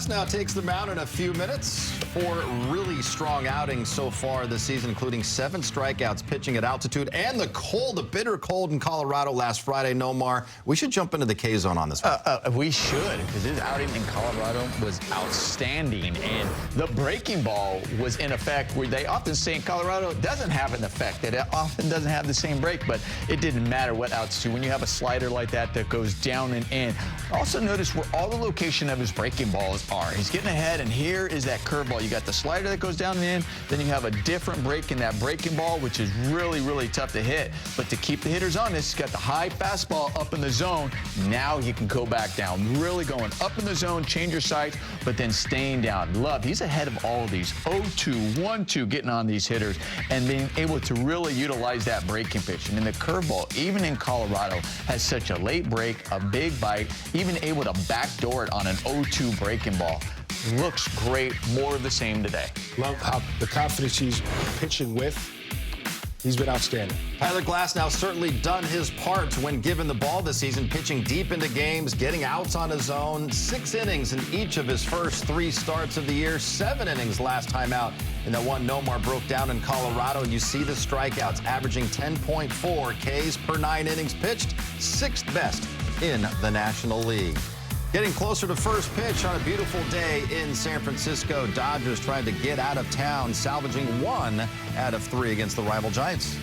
Now takes the mound in a few minutes. 4 really strong outings so far this season, including 7 strikeouts, pitching at altitude, and the cold, the bitter cold in Colorado last Friday. Nomar, we should jump into the K-zone on this one. We should, because his outing in Colorado was outstanding, and the breaking ball was in effect, where they often say in Colorado it doesn't have an effect. It often doesn't have the same break, but it didn't matter what altitude. When you have a slider like that goes down and in. Also notice where all the location of his breaking balls are. He's getting ahead, and here is that curveball. You got the slider that goes down and in, then you have a different break in that breaking ball, which is really, really tough to hit. But to keep the hitters on this, he's got the high fastball up in the zone. Now he can go back down. Really going up in the zone, change your sights, but then staying down. He's ahead of all of these. 0-2, 1-2 getting on these hitters and being able to really utilize that breaking pitch. And then the curveball, even in Colorado, has such a late break, a big bite, even able to backdoor it on an 0-2 breaking ball. Looks great. More of the same today. Love how the confidence he's pitching with. He's been outstanding. Tyler Glasnow certainly done his part when given the ball this season, pitching deep into games, getting outs on his own. 6 innings in each of his first 3 starts of the year. 7 innings last time out in that one Nomar broke down in Colorado. And you see the strikeouts, averaging 10.4 Ks per 9 innings pitched, 6th best in the National League. Getting closer to first pitch on a beautiful day in San Francisco. Dodgers trying to get out of town, salvaging 1 out of 3 against the rival Giants.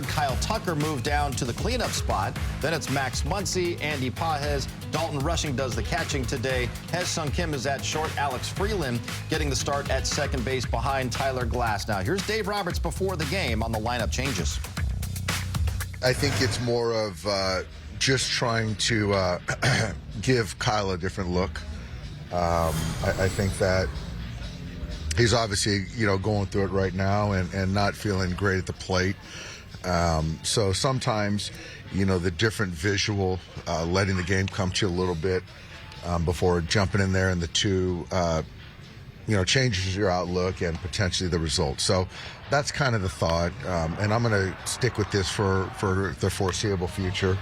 Kyle Tucker moved down to the cleanup spot. Then it's Max Muncy, Andy Pages. Dalton Rushing does the catching today. Hae-Sung Kim is at short. Alex Freeland getting the start at second base behind Tyler Glasnow. Here's Dave Roberts before the game on the lineup changes. I think it's more of just trying to give Kyle a different look. I think that he's obviously, going through it right now and not feeling great at the plate. So sometimes, the different visual, letting the game come to you a little bit before jumping in there, and the 2, changes your outlook and potentially the result. So that's kind of the thought, and I'm going to stick with this for the foreseeable future,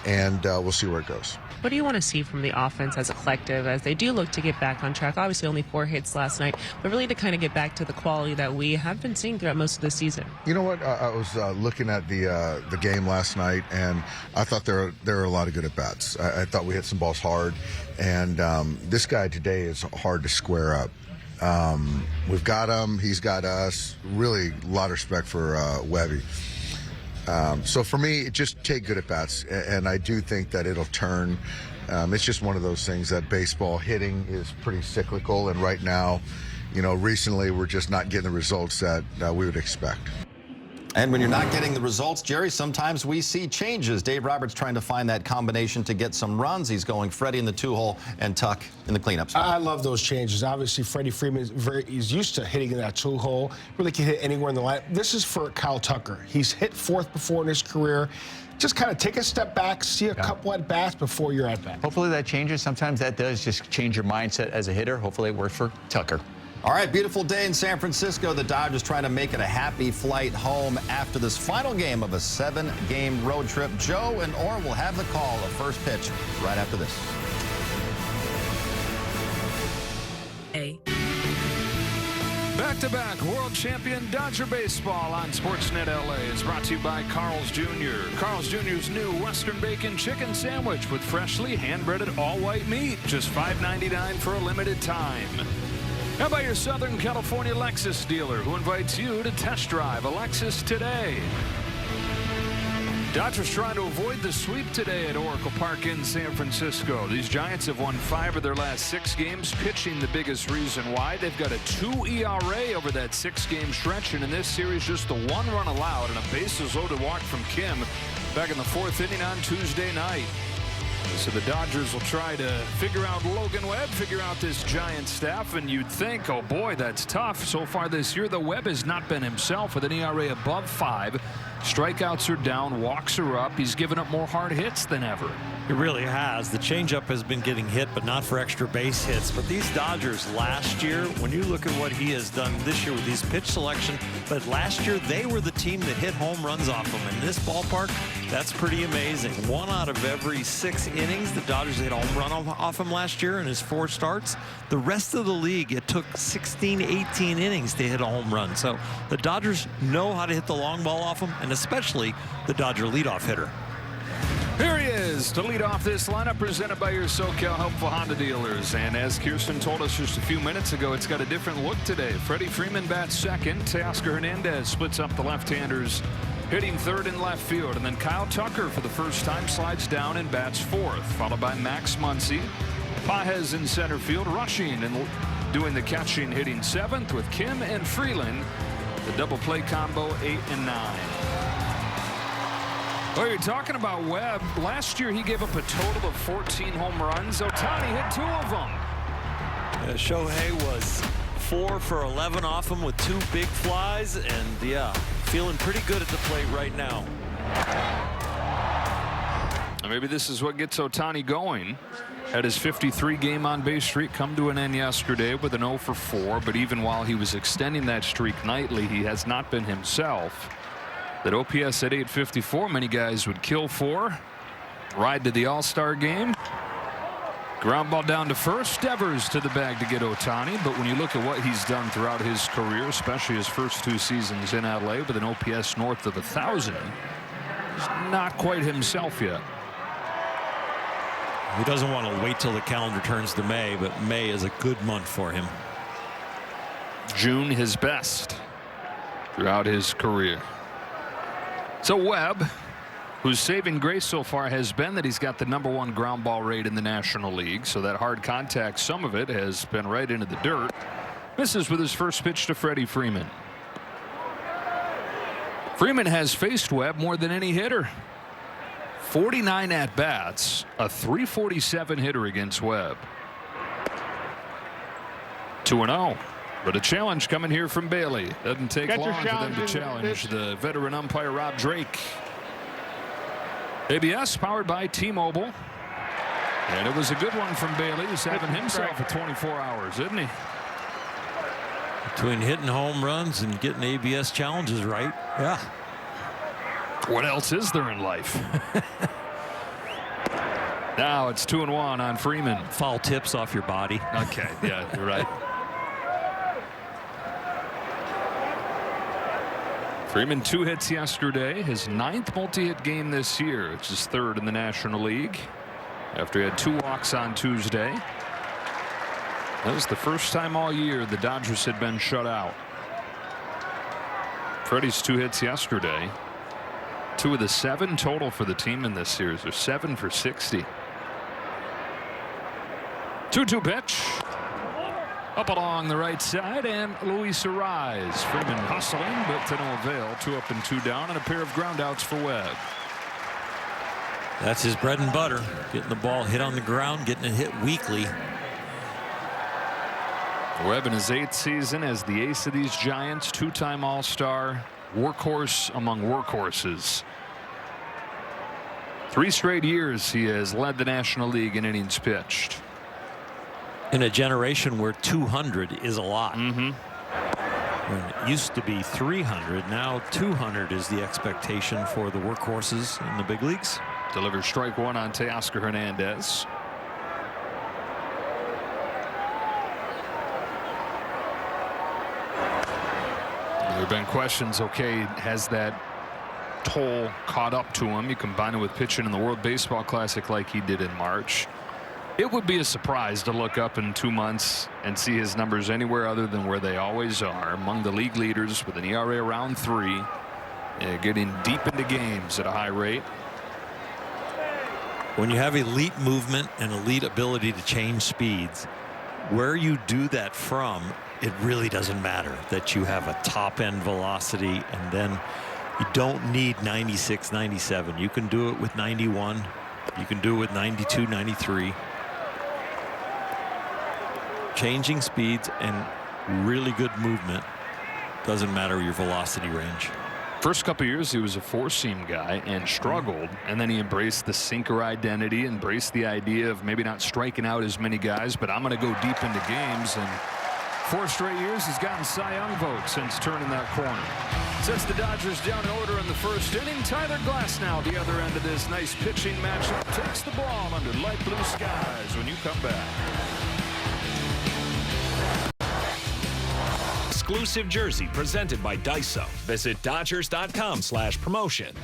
and we'll see where it goes. What do you want to see from the offense as a collective as they do look to get back on track? Obviously only 4 hits last night, but really to kind of get back to the quality that we have been seeing throughout most of the season. You know what? I was looking at the game last night, and I thought there were a lot of good at-bats. I thought we hit some balls hard, and this guy today is hard to square up. We've got him. He's got us. Really a lot of respect for Webby. So for me, just take good at-bats, and I do think that it'll turn. It's just one of those things that baseball hitting is pretty cyclical, and right now, recently we're just not getting the results that we would expect. And when you're not getting the results, Jerry, sometimes we see changes. Dave Roberts trying to find that combination to get some runs. He's going Freddie in the 2-hole and Tuck in the cleanup spot. I love those changes. Obviously, Freddie Freeman is used to hitting in that 2-hole. Really can hit anywhere in the line. This is for Kyle Tucker. He's hit 4th before in his career. Just kind of take a step back, see a couple at-bats before you're at-bat. Hopefully that changes. Sometimes that does just change your mindset as a hitter. Hopefully it works for Tucker. All right, beautiful day in San Francisco. The Dodgers trying to make it a happy flight home after this final game of a 7-game road trip. Joe and Orr will have the call of first pitch right after this. Back-to-back world champion Dodger baseball on SportsNet LA is brought to you by Carl's Jr. Carl's Jr.'s new Western Bacon Chicken Sandwich with freshly hand-breaded all-white meat. Just $5.99 for a limited time. How about your Southern California Lexus dealer who invites you to test drive a Lexus today? Dodgers trying to avoid the sweep today at Oracle Park in San Francisco. These Giants have won 5 of their last 6 games, pitching the biggest reason why. They've got a 2 ERA over that 6-game stretch, and in this series just the 1 run allowed and a bases loaded walk from Kim back in the 4th inning on Tuesday night. So the Dodgers will try to figure out Logan Webb, figure out this Giant staff, and you'd think, oh boy, that's tough. So far this year, the Webb has not been himself with an ERA above 5. Strikeouts are down, walks are up. He's given up more hard hits than ever. It really has. The changeup has been getting hit, but not for extra base hits. But these Dodgers last year, when you look at what he has done this year with his pitch selection, but last year they were the team that hit home runs off him. In this ballpark, that's pretty amazing. 1 out of every 6 innings, the Dodgers hit a home run off him last year in his 4 starts. The rest of the league, it took 16, 18 innings to hit a home run. So the Dodgers know how to hit the long ball off him, and especially the Dodger leadoff hitter. Here he is to lead off this lineup, presented by your SoCal Helpful Honda dealers. And as Kirsten told us just a few minutes ago, it's got a different look today. Freddie Freeman bats second. Teoscar Hernandez splits up the left-handers, hitting third in left field. And then Kyle Tucker, for the first time, slides down and bats fourth, followed by Max Muncy. Pages in center field, rushing and doing the catching, hitting 7th, with Kim and Freeland. The double play combo, 8 and 9. Well, you're talking about Webb. Last year, he gave up a total of 14 home runs. Ohtani hit 2 of them. Shohei was 4 for 11 off him with 2 big flies, and yeah, feeling pretty good at the plate right now. Maybe this is what gets Ohtani going. Had his 53-game on-base streak come to an end yesterday with an 0 for 4, but even while he was extending that streak nightly, he has not been himself. That OPS at 854, many guys would kill for. Ride to the All-Star game. Ground ball down to first. Devers to the bag to get Ohtani. But when you look at what he's done throughout his career, especially his first 2 seasons in LA with an OPS north of 1,000, he's not quite himself yet. He doesn't want to wait till the calendar turns to May, but May is a good month for him. June his best throughout his career. So Webb, whose saving grace so far has been that he's got the #1 ground ball rate in the National League, so that hard contact, some of it has been right into the dirt. Misses with his first pitch to Freddie Freeman. Freeman has faced Webb more than any hitter. 49 at-bats, a .347 hitter against Webb. 2-0. But a challenge coming here from Bailey. Doesn't take long for them to challenge the veteran umpire Rob Drake. ABS powered by T-Mobile. And it was a good one from Bailey. He's having himself a 24 hours, isn't he? Between hitting home runs and getting ABS challenges right. Yeah. What else is there in life? Now it's 2-1 on Freeman. Foul tips off your body. Okay, yeah, you're right. Freeman 2 hits yesterday, his 9th multi-hit game this year. It's his 3rd in the National League after he had 2 walks on Tuesday. That was the first time all year the Dodgers had been shut out. Freddie's 2 hits yesterday. 2 of the 7 total for the team in this series. They're 7 for 60. 2-2 pitch. Up along the right side, and Luis Arraez. Freeman hustling, but to no avail. 2 up and 2 down, and a pair of groundouts for Webb. That's his bread and butter. Getting the ball hit on the ground, getting it hit weakly. Webb in his 8th season as the ace of these Giants, 2-time All-Star, workhorse among workhorses. 3 straight years he has led the National League in innings pitched. In a generation where 200 is a lot. Mm-hmm. When it used to be 300, now 200 is the expectation for the workhorses in the big leagues. Delivers strike 1 on Teoscar Hernandez. There have been questions, okay, has that toll caught up to him? You combine it with pitching in the World Baseball Classic like he did in March. It would be a surprise to look up in 2 months and see his numbers anywhere other than where they always are, among the league leaders with an ERA around 3, getting deep into games at a high rate. When you have elite movement and elite ability to change speeds, where you do that from, it really doesn't matter that you have a top-end velocity, and then you don't need 96, 97. You can do it with 91. You can do it with 92, 93. Changing speeds and really good movement. Doesn't matter your velocity range. First couple years he was a four-seam guy and struggled, and then he embraced the sinker identity, embraced the idea of maybe not striking out as many guys, but I'm going to go deep into games. And 4 straight years he's gotten Cy Young votes since turning that corner. Sets the Dodgers down in order in the first inning. Tyler Glasnow, the other end of this nice pitching matchup, takes the ball under light blue skies when you come back. Exclusive jersey presented by Daiso. Visit Dodgers.com/promotion.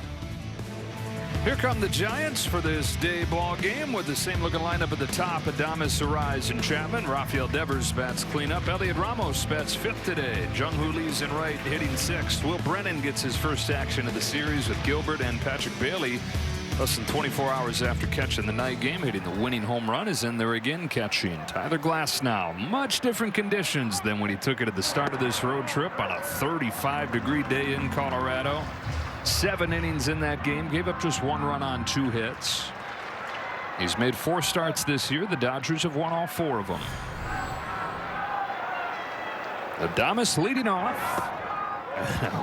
Here come the Giants for this day ball game with the same looking lineup at the top. Adames, Arise, and Chapman. Rafael Devers bats cleanup. Elliot Ramos bats 5th today. Jung-Hoo Lee's in right, hitting 6th. Will Brennan gets his first action of the series with Gilbert and Patrick Bailey. Less than 24 hours after catching the night game, hitting the winning home run, is in there again catching. Tyler Glasnow, much different conditions than when he took it at the start of this road trip on a 35-degree day in Colorado. 7 innings in that game, gave up just 1 run on 2 hits. He's made 4 starts this year. The Dodgers have won all 4 of them. Adames leading off.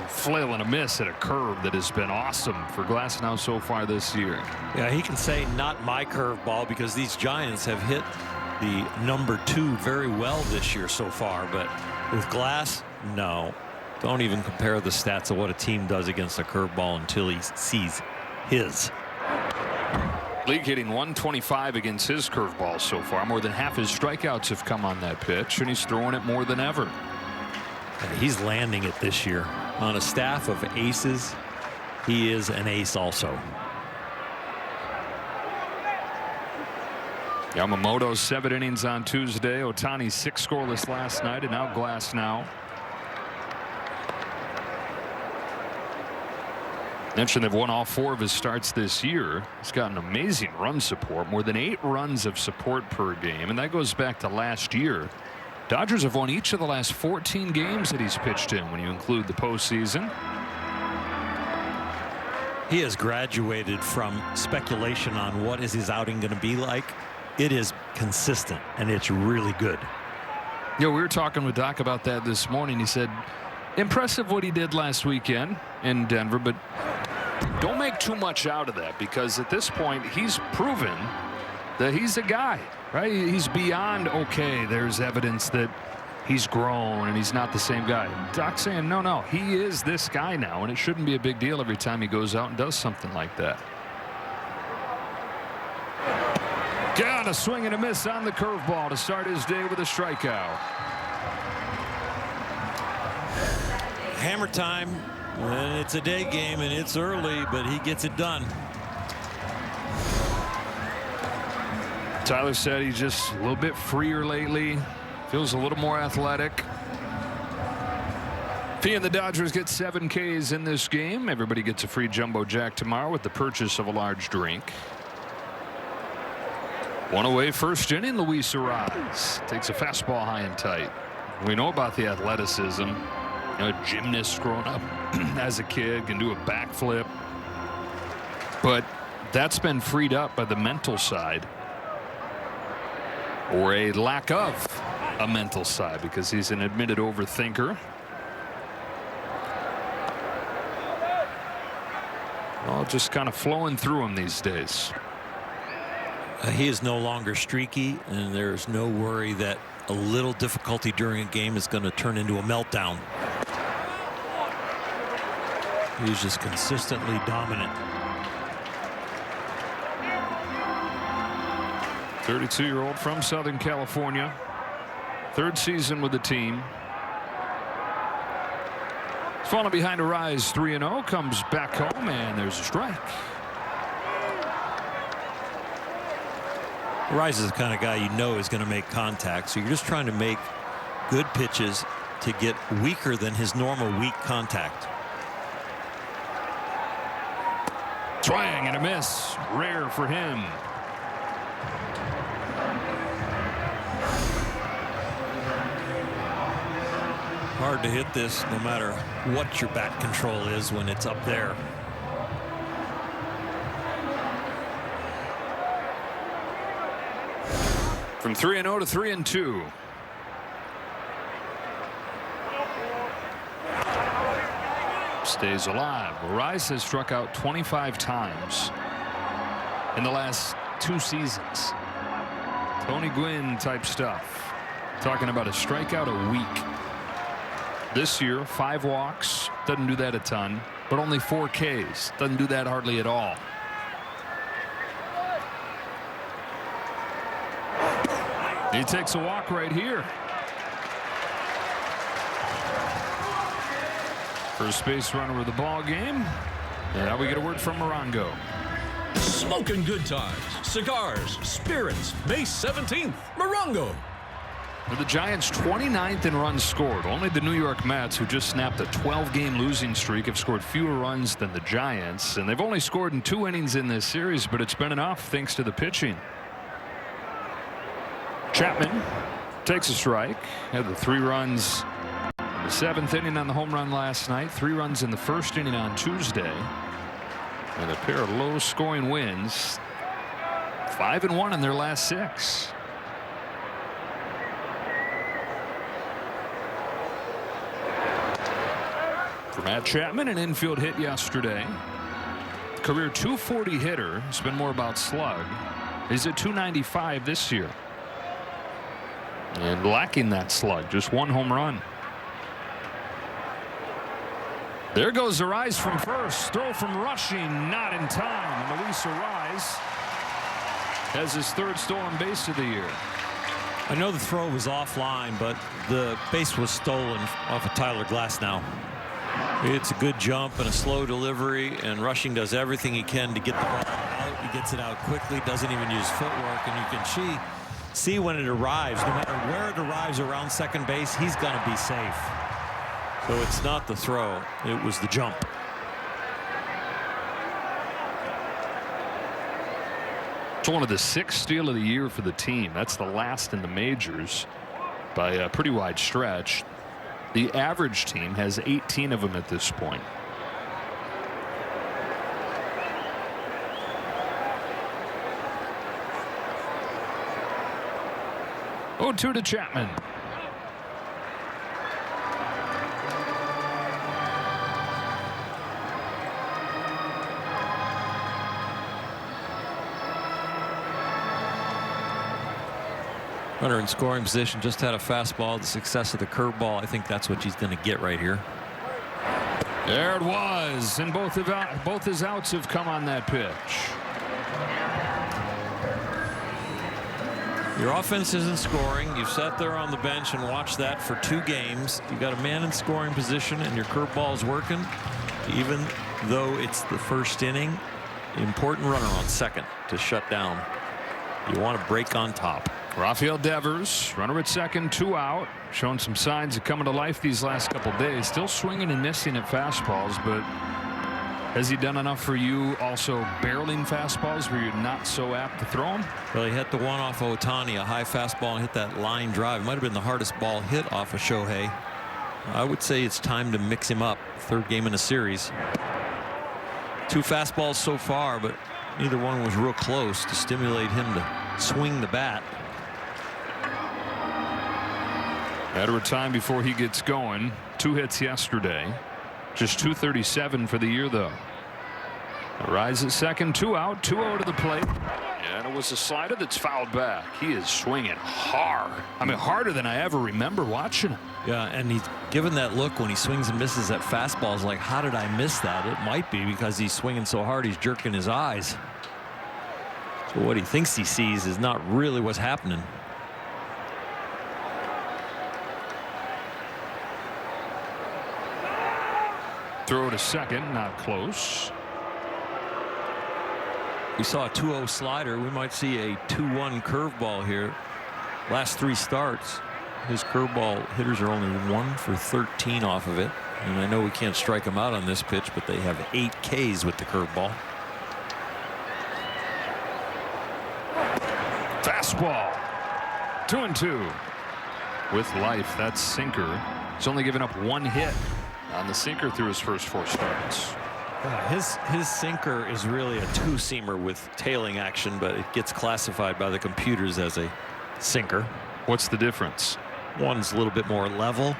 Flail and a miss at a curve that has been awesome for Glasnow so far this year. Yeah, he can say not my curveball because these Giants have hit the number 2 very well this year so far. But with Glass, no. Don't even compare the stats of what a team does against a curveball until he sees his. League hitting 125 against his curveball so far. More than half his strikeouts have come on that pitch, and he's throwing it more than ever. He's landing it this year. On a staff of aces, he is an ace also. Yamamoto 7 innings on Tuesday. Ohtani 6 scoreless last night, and now Glasnow. Mentioned they've won all 4 of his starts this year. He's got an amazing run support, more than 8 runs of support per game, and that goes back to last year. Dodgers have won each of the last 14 games that he's pitched in when you include the postseason. He has graduated from speculation on what is his outing going to be like. It is consistent, and it's really good. We were talking with Doc about that this morning. He said, impressive what he did last weekend in Denver, but don't make too much out of that because at this point he's proven that he's a guy. Right? He's beyond okay. There's evidence that he's grown and he's not the same guy. Doc's saying, no, he is this guy now, and it shouldn't be a big deal every time he goes out and does something like that. Got a swing and a miss on the curveball to start his day with a strikeout. Hammer time, and it's a day game, and it's early, but he gets it done. Tyler said he's just a little bit freer lately. Feels a little more athletic. If he and the Dodgers get 7 Ks in this game, everybody gets a free Jumbo Jack tomorrow with the purchase of a large drink. 1 away, first inning. Luis Arise takes a fastball high and tight. We know about the athleticism. A gymnast growing up as a kid, can do a backflip. But that's been freed up by the mental side. Or a lack of a mental side, because he's an admitted overthinker. All just kind of flowing through him these days. He is no longer streaky, and there's no worry that a little difficulty during a game is going to turn into a meltdown. He's just consistently dominant. 32-year-old from Southern California. 3rd season with the team. He's falling behind a rise 3-0. Comes back home, and there's a strike. Rise is the kind of guy you know is going to make contact, so you're just trying to make good pitches to get weaker than his normal weak contact. Swing and a miss. Rare for him. Hard to hit this no matter what your bat control is when it's up there. From 3-0 to 3-2. Stays alive. Rice has struck out 25 times in the last 2 seasons. Tony Gwynn type stuff. Talking about a strikeout a week. This year, 5 walks. Doesn't do that a ton, but only 4 Ks. Doesn't do that hardly at all. He takes a walk right here. First base runner of the ball game. And now we get a word from Morongo. Smoking good times, cigars, spirits, May 17th, Morongo. For the Giants, 29th in runs scored. Only the New York Mets, who just snapped a 12-game losing streak, have scored fewer runs than the Giants. And they've only scored in 2 innings in this series, but it's been enough thanks to the pitching. Chapman takes a strike. Had the 3 runs in the 7th inning on the home run last night. 3 runs in the 1st inning on Tuesday. And a pair of low-scoring wins. 5-1 in their last 6. For Matt Chapman, an infield hit yesterday. Career .240 hitter. It's been more about slug. He's at .295 this year. And lacking that slug. Just 1 home run. There goes Arise from first. Throw from Rushing, not in time. Luis Arise has his 3rd stolen base of the year. I know the throw was offline, but the base was stolen off of Tyler Glasnow. It's a good jump and a slow delivery, and Rushing does everything he can to get the ball out. He gets it out quickly, doesn't even use footwork, and you can see when it arrives, no matter where it arrives around second base, he's going to be safe. So it's not the throw, it was the jump. It's one of the 6th steal of the year for the team. That's the last in the majors by a pretty wide stretch. The average team has 18 of them at this point. Oh, 2 to Chapman. Runner in scoring position, just had a fastball. The success of the curveball, I think that's what he's going to get right here. There it was, and both his outs have come on that pitch. Your offense isn't scoring. You've sat there on the bench and watched that for 2 games. You got a man in scoring position, and your curveball's working. Even though it's the 1st inning, important runner on second to shut down. You want to break on top. Rafael Devers, runner at second, 2 out. Showing some signs of coming to life these last couple days. Still swinging and missing at fastballs, but has he done enough for you also barreling fastballs where you're not so apt to throw them? Well, he hit the one off of Ohtani, a high fastball, and hit that line drive. It might have been the hardest ball hit off of Shohei. I would say it's time to mix him up. 3rd game in the series. 2 fastballs so far, but neither one was real close to stimulate him to swing the bat. Matter of time before he gets going. 2 hits yesterday. Just .237 for the year, though. Rise at second, 2 out, 2-0 to the plate. And it was a slider that's fouled back. He is swinging hard. I mean, harder than I ever remember watching him. Yeah, and he's given that look when he swings and misses at fastballs. Like, how did I miss that? It might be because he's swinging so hard he's jerking his eyes. So what he thinks he sees is not really what's happening. Throw to second, not close. We saw a 2-0 slider. We might see a 2-1 curveball here. Last 3 starts, his curveball hitters are only 1 for 13 off of it. And I know we can't strike him out on this pitch, but they have 8 Ks with the curveball. Fastball. 2-2. With life, that's sinker. He's only given up 1 hit on the sinker through his first 4 starts. His sinker is really a 2-seamer with tailing action, but it gets classified by the computers as a Sinker. What's the difference? One's a little bit more level.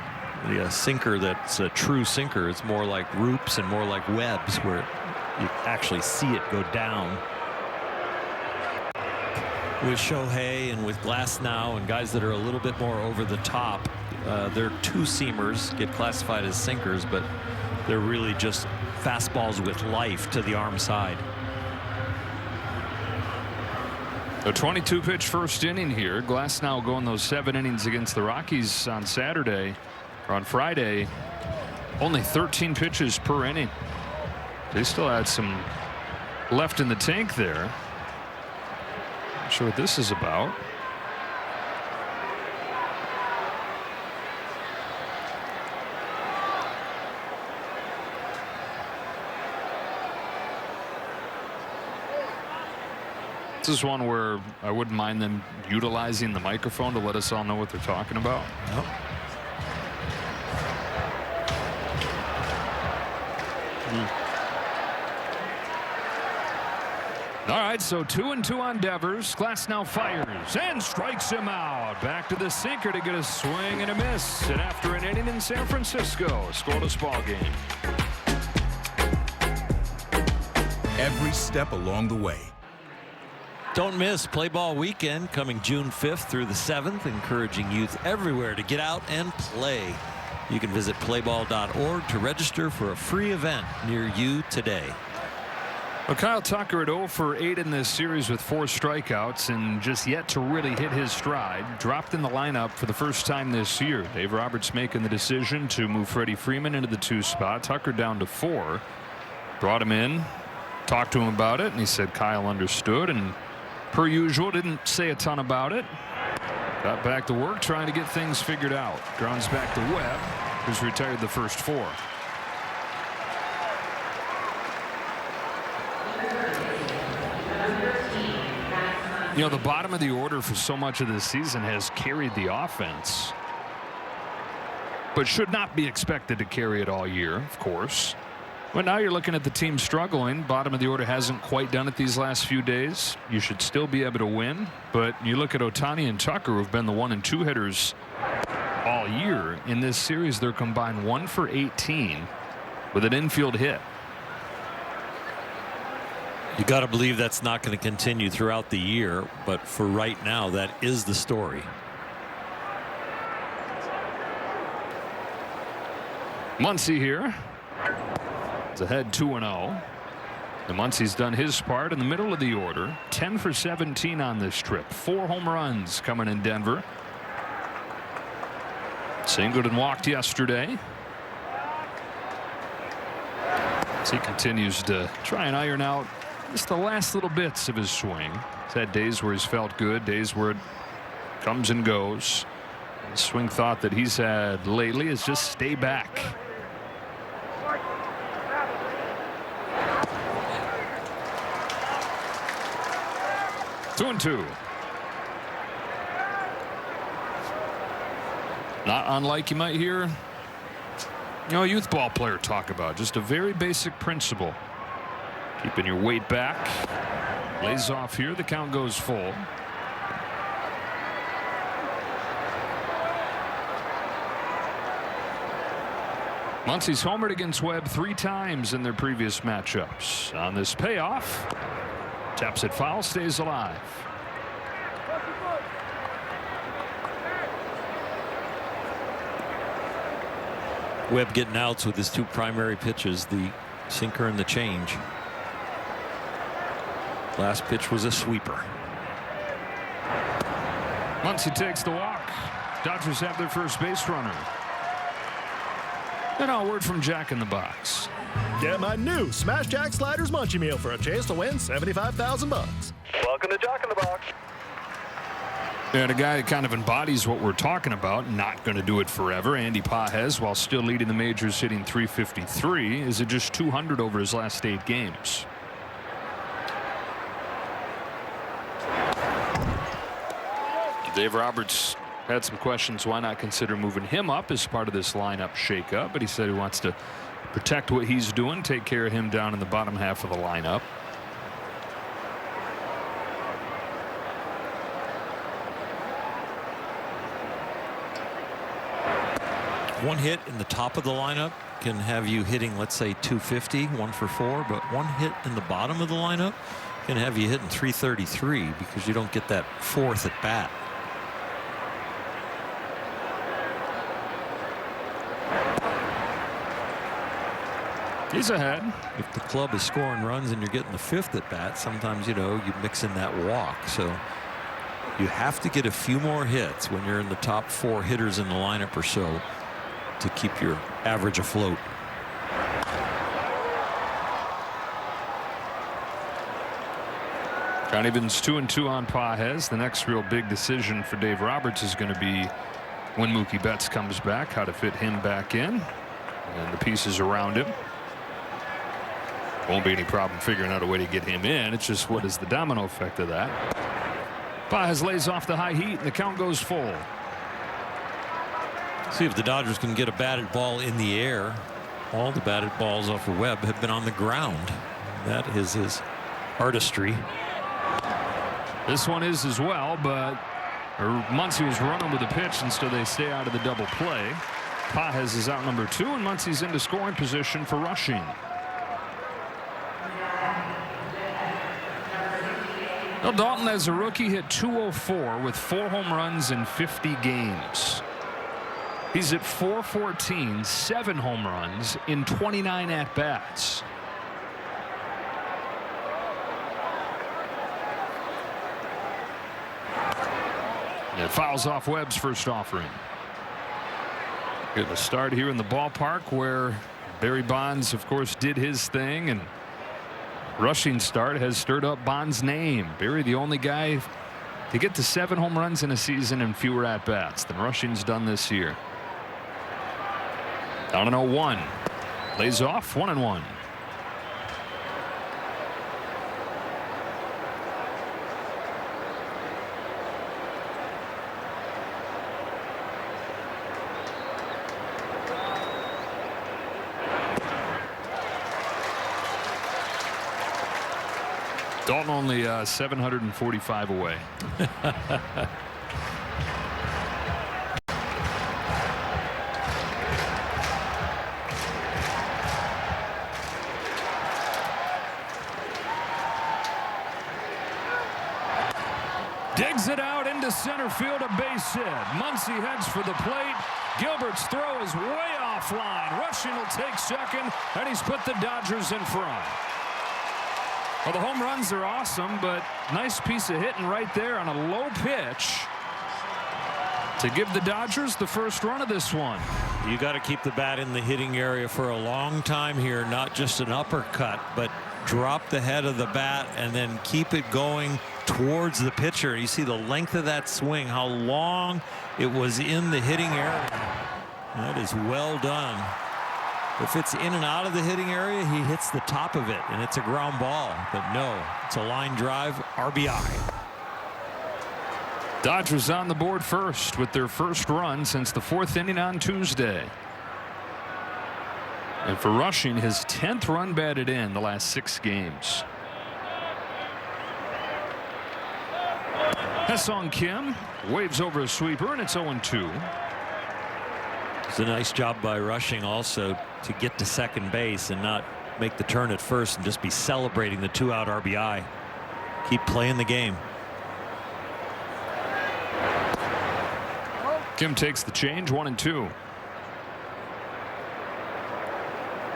The sinker that's a true sinker is more like roops and more like webs, where you actually see it go down. With Shohei and with Glasnow and guys that are a little bit more over the top, their two-seamers get classified as sinkers, but they're really just fastballs with life to the arm side. A 22-pitch first inning here. Glasnow going those 7 innings against the Rockies on Saturday, or on Friday. Only 13 pitches per inning. They still had some left in the tank there. Not sure what this is about. This is one where I wouldn't mind them utilizing the microphone to let us all know what they're talking about. Yep. All right, so 2-2 on Devers. Glasnow fires and strikes him out. Back to the sinker to get a swing and a miss. And after an inning in San Francisco, scoreless ball game. Every step along the way. Don't miss Play Ball Weekend coming June 5th through the 7th, encouraging youth everywhere to get out and play. You can visit playball.org to register for a free event near you today. Well, Kyle Tucker at 0 for 8 in this series with 4 strikeouts and just yet to really hit his stride. Dropped in the lineup for the first time this year. Dave Roberts making the decision to move Freddie Freeman into the 2 spot. Tucker down to 4. Brought him in, talked to him about it, and he said Kyle understood, and per usual didn't say a ton about it. Got back to work trying to get things figured out. Grounds back to Webb, who's retired the first 4. You know, the bottom of the order for so much of this season has carried the offense, but should not be expected to carry it all year, of course. But now you're looking at the team struggling. Bottom of the order hasn't quite done it these last few days. You should still be able to win. But you look at Ohtani and Tucker, who've been the 1 and 2 hitters all year. In this series, they're combined 1 for 18 with an infield hit. You got to believe that's not going to continue throughout the year. But for right now, that is the story. Muncy here. It's ahead 2-0. And Muncy's done his part in the middle of the order. 10 for 17 on this trip. 4 home runs coming in Denver. Singled and walked yesterday. As he continues to try and iron out just the last little bits of his swing. He's had days where he's felt good, days where it comes and goes. The swing thought that he's had lately is just stay back. Two and 2. Not unlike you might hear, a youth ball player talk about. Just a very basic principle. Keeping your weight back. Lays off here. The count goes full. Muncy's homered against Webb 3 times in their previous matchups. On this payoff, taps it foul, stays alive. Webb getting outs with his 2 primary pitches, the sinker and the change. Last pitch was a sweeper. Muncy takes the walk. Dodgers have their first base runner. And a word from Jack in the Box. Get my new Smash Jack Sliders Munchie Meal for a chance to win $75,000. Welcome to Jack in the Box. And a guy that kind of embodies what we're talking about, not going to do it forever. Andy Pages, while still leading the majors, hitting .353, is at just .200 over his last 8 games. Dave Roberts had some questions. Why not consider moving him up as part of this lineup shakeup? But he said he wants to protect what he's doing, take care of him down in the bottom half of the lineup. One hit in the top of the lineup can have you hitting, let's say, 250, 1 for 4, but one hit in the bottom of the lineup can have you hitting 333 because you don't get that 4th at bat. He's ahead. If the club is scoring runs and you're getting the 5th at bat, sometimes, you know, you mix in that walk. So you have to get a few more hits when you're in the top 4 hitters in the lineup or so to keep your average afloat. John Evans 2-2 on Pages. The next real big decision for Dave Roberts is going to be when Mookie Betts comes back, how to fit him back in and the pieces around him. Won't be any problem figuring out a way to get him in. It's just what is the domino effect of that. Pages lays off the high heat and the count goes full. See if the Dodgers can get a batted ball in the air. All the batted balls off of Webb have been on the ground. That is his artistry. This one is as well, but Muncy was running with a pitch, and so they stay out of the double play. Pages is out number 2, and Muncy's into scoring position for Rushing. Well, Dalton, as a rookie, hit .204 with 4 home runs in 50 games. He's at .414, 7 home runs in 29 at-bats. It fouls off Webb's first offering. Getting a start here in the ballpark where Barry Bonds, of course, did his thing, and rushing start has stirred up Bonds' name. Barry, the only guy to get to 7 home runs in a season and fewer at-bats than Rushing's done this year. Down an 0-1. Lays off 1-1. Dalton only 745 away. Digs it out into center field, a base hit. Muncy heads for the plate. Gilbert's throw is way offline. Rushing will take second, and he's put the Dodgers in front. Well, the home runs are awesome, but nice piece of hitting right there on a low pitch to give the Dodgers the first run of this one. You got to keep the bat in the hitting area for a long time here, not just an uppercut, but drop the head of the bat and then keep it going towards the pitcher. You see the length of that swing, how long it was in the hitting area. That is well done. If it's in and out of the hitting area, he hits the top of it, and it's a ground ball. But no, it's a line drive, RBI. Dodgers on the board first with their first run since the 4th inning on Tuesday. And for Rushing, his 10th run batted in the last 6 games. Ha-Seong Kim waves over a sweeper, and it's 0-2. It's a nice job by Rushing also to get to second base and not make the turn at first and just be celebrating the 2-out RBI. Keep playing the game. Kim takes the change, 1-2.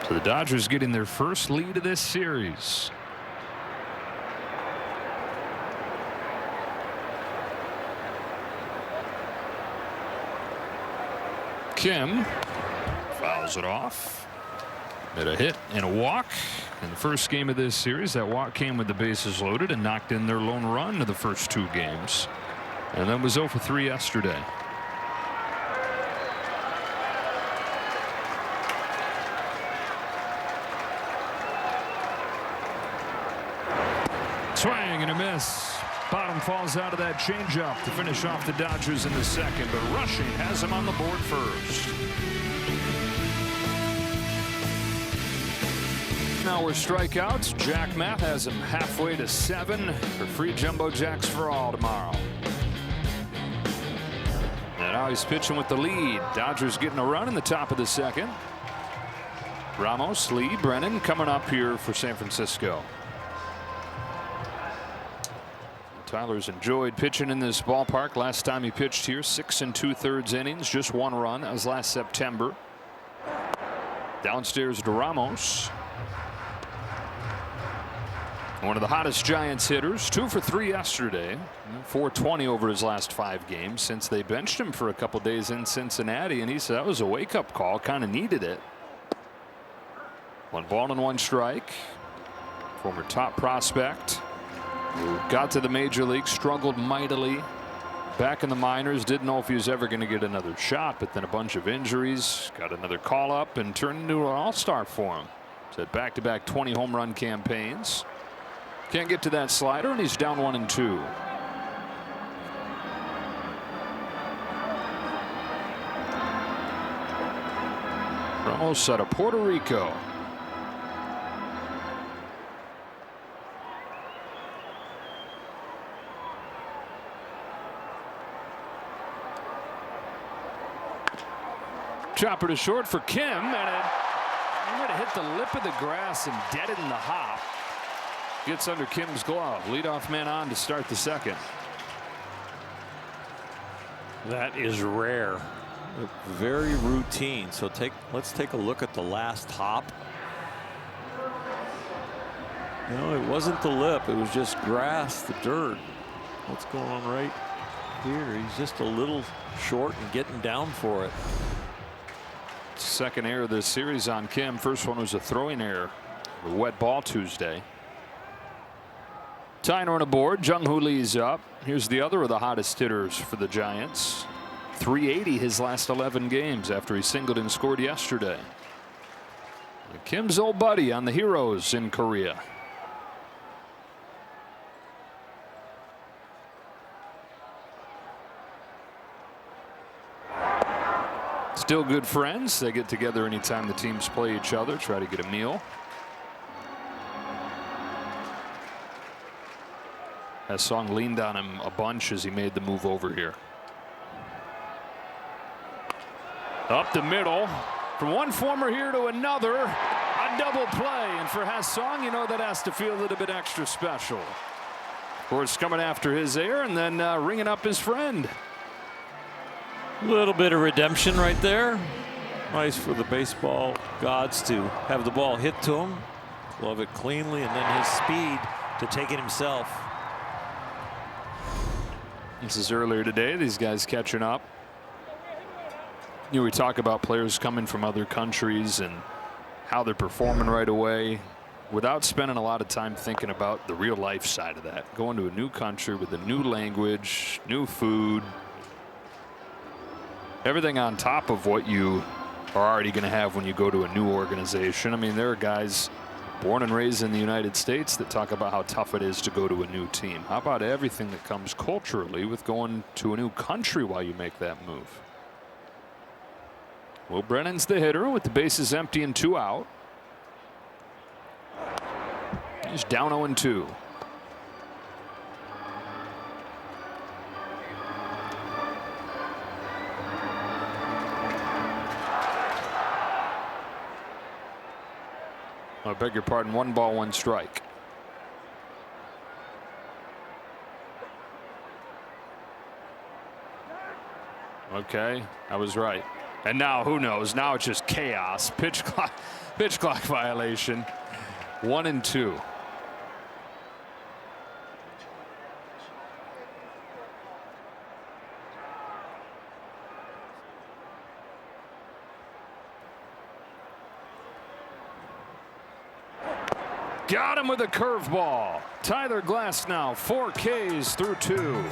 So the Dodgers getting their first lead of this series. Kim fouls it off. Made a hit and a walk in the first game of this series. That walk came with the bases loaded and knocked in their lone run to the first 2 games. And then was 0 for 3 yesterday. Swing and a miss. Bottom falls out of that changeup to finish off the Dodgers in the second, but Rushing has him on the board first. Now we're strikeouts. Jack Matt has him halfway to 7 for free jumbo jacks for all tomorrow. And now he's pitching with the lead. Dodgers getting a run in the top of the second. Ramos, Lee, Brennan coming up here for San Francisco. Tyler's enjoyed pitching in this ballpark. Last time he pitched here, 6 2/3 innings, just 1 run. That was last September. Downstairs to Ramos. One of the hottest Giants hitters, 2 for 3 yesterday, 420 over his last 5 games since they benched him for a couple days in Cincinnati, and he said that was a wake-up call, kind of needed it. 1 ball and 1 strike. Former top prospect who got to the major league, struggled mightily back in the minors, didn't know if he was ever going to get another shot, but then a bunch of injuries, got another call up and turned into an all-star for him. Said back-to-back 20 home run campaigns. Can't get to that slider, and he's down 1-2. Ramos out of Puerto Rico. Chopper to short for Kim, and it might have hit the lip of the grass and deadened the hop. Gets under Kim's glove. Leadoff man on to start the second. That is rare. Very routine. So let's take a look at the last hop. No, it wasn't the lip. It was just grass, the dirt. What's going on right here? He's just a little short and getting down for it. Second error of this series on Kim. First one was a throwing error. A wet ball Tuesday. Tying on a board. Jung-Hoo Lee's up. Here's the other of the hottest hitters for the Giants. 380 his last 11 games after he singled and scored yesterday. And Kim's old buddy on the Heroes in Korea. Still good friends. They get together anytime the teams play each other, try to get a meal. Song leaned on him a bunch as he made the move over here. Up the middle from one former here to another, a double play, and for Ha-Song, you know that has to feel a little bit extra special. Of course, coming after his air and then ringing up his friend. A little bit of redemption right there. Nice for the baseball gods to have the ball hit to him, glove it cleanly, and then his speed to take it himself. This is earlier today. These guys catching up. You know, we talk about players coming from other countries and how they're performing right away without spending a lot of time thinking about the real life side of that. Going to a new country with a new language, new food, everything on top of what you are already going to have when you go to a new organization. I mean, there are guys born and raised in the United States that talk about how tough it is to go to a new team. How about everything that comes culturally with going to a new country while you make that move? Well, Brennan's the hitter with the bases empty and 2 out. He's down 0-2. I beg your pardon, 1 ball, 1 strike. Okay, I was right. And now who knows? Now it's just chaos. Pitch clock violation. 1-2. Got him with a curveball. Tyler Glasnow, 4 Ks through 2.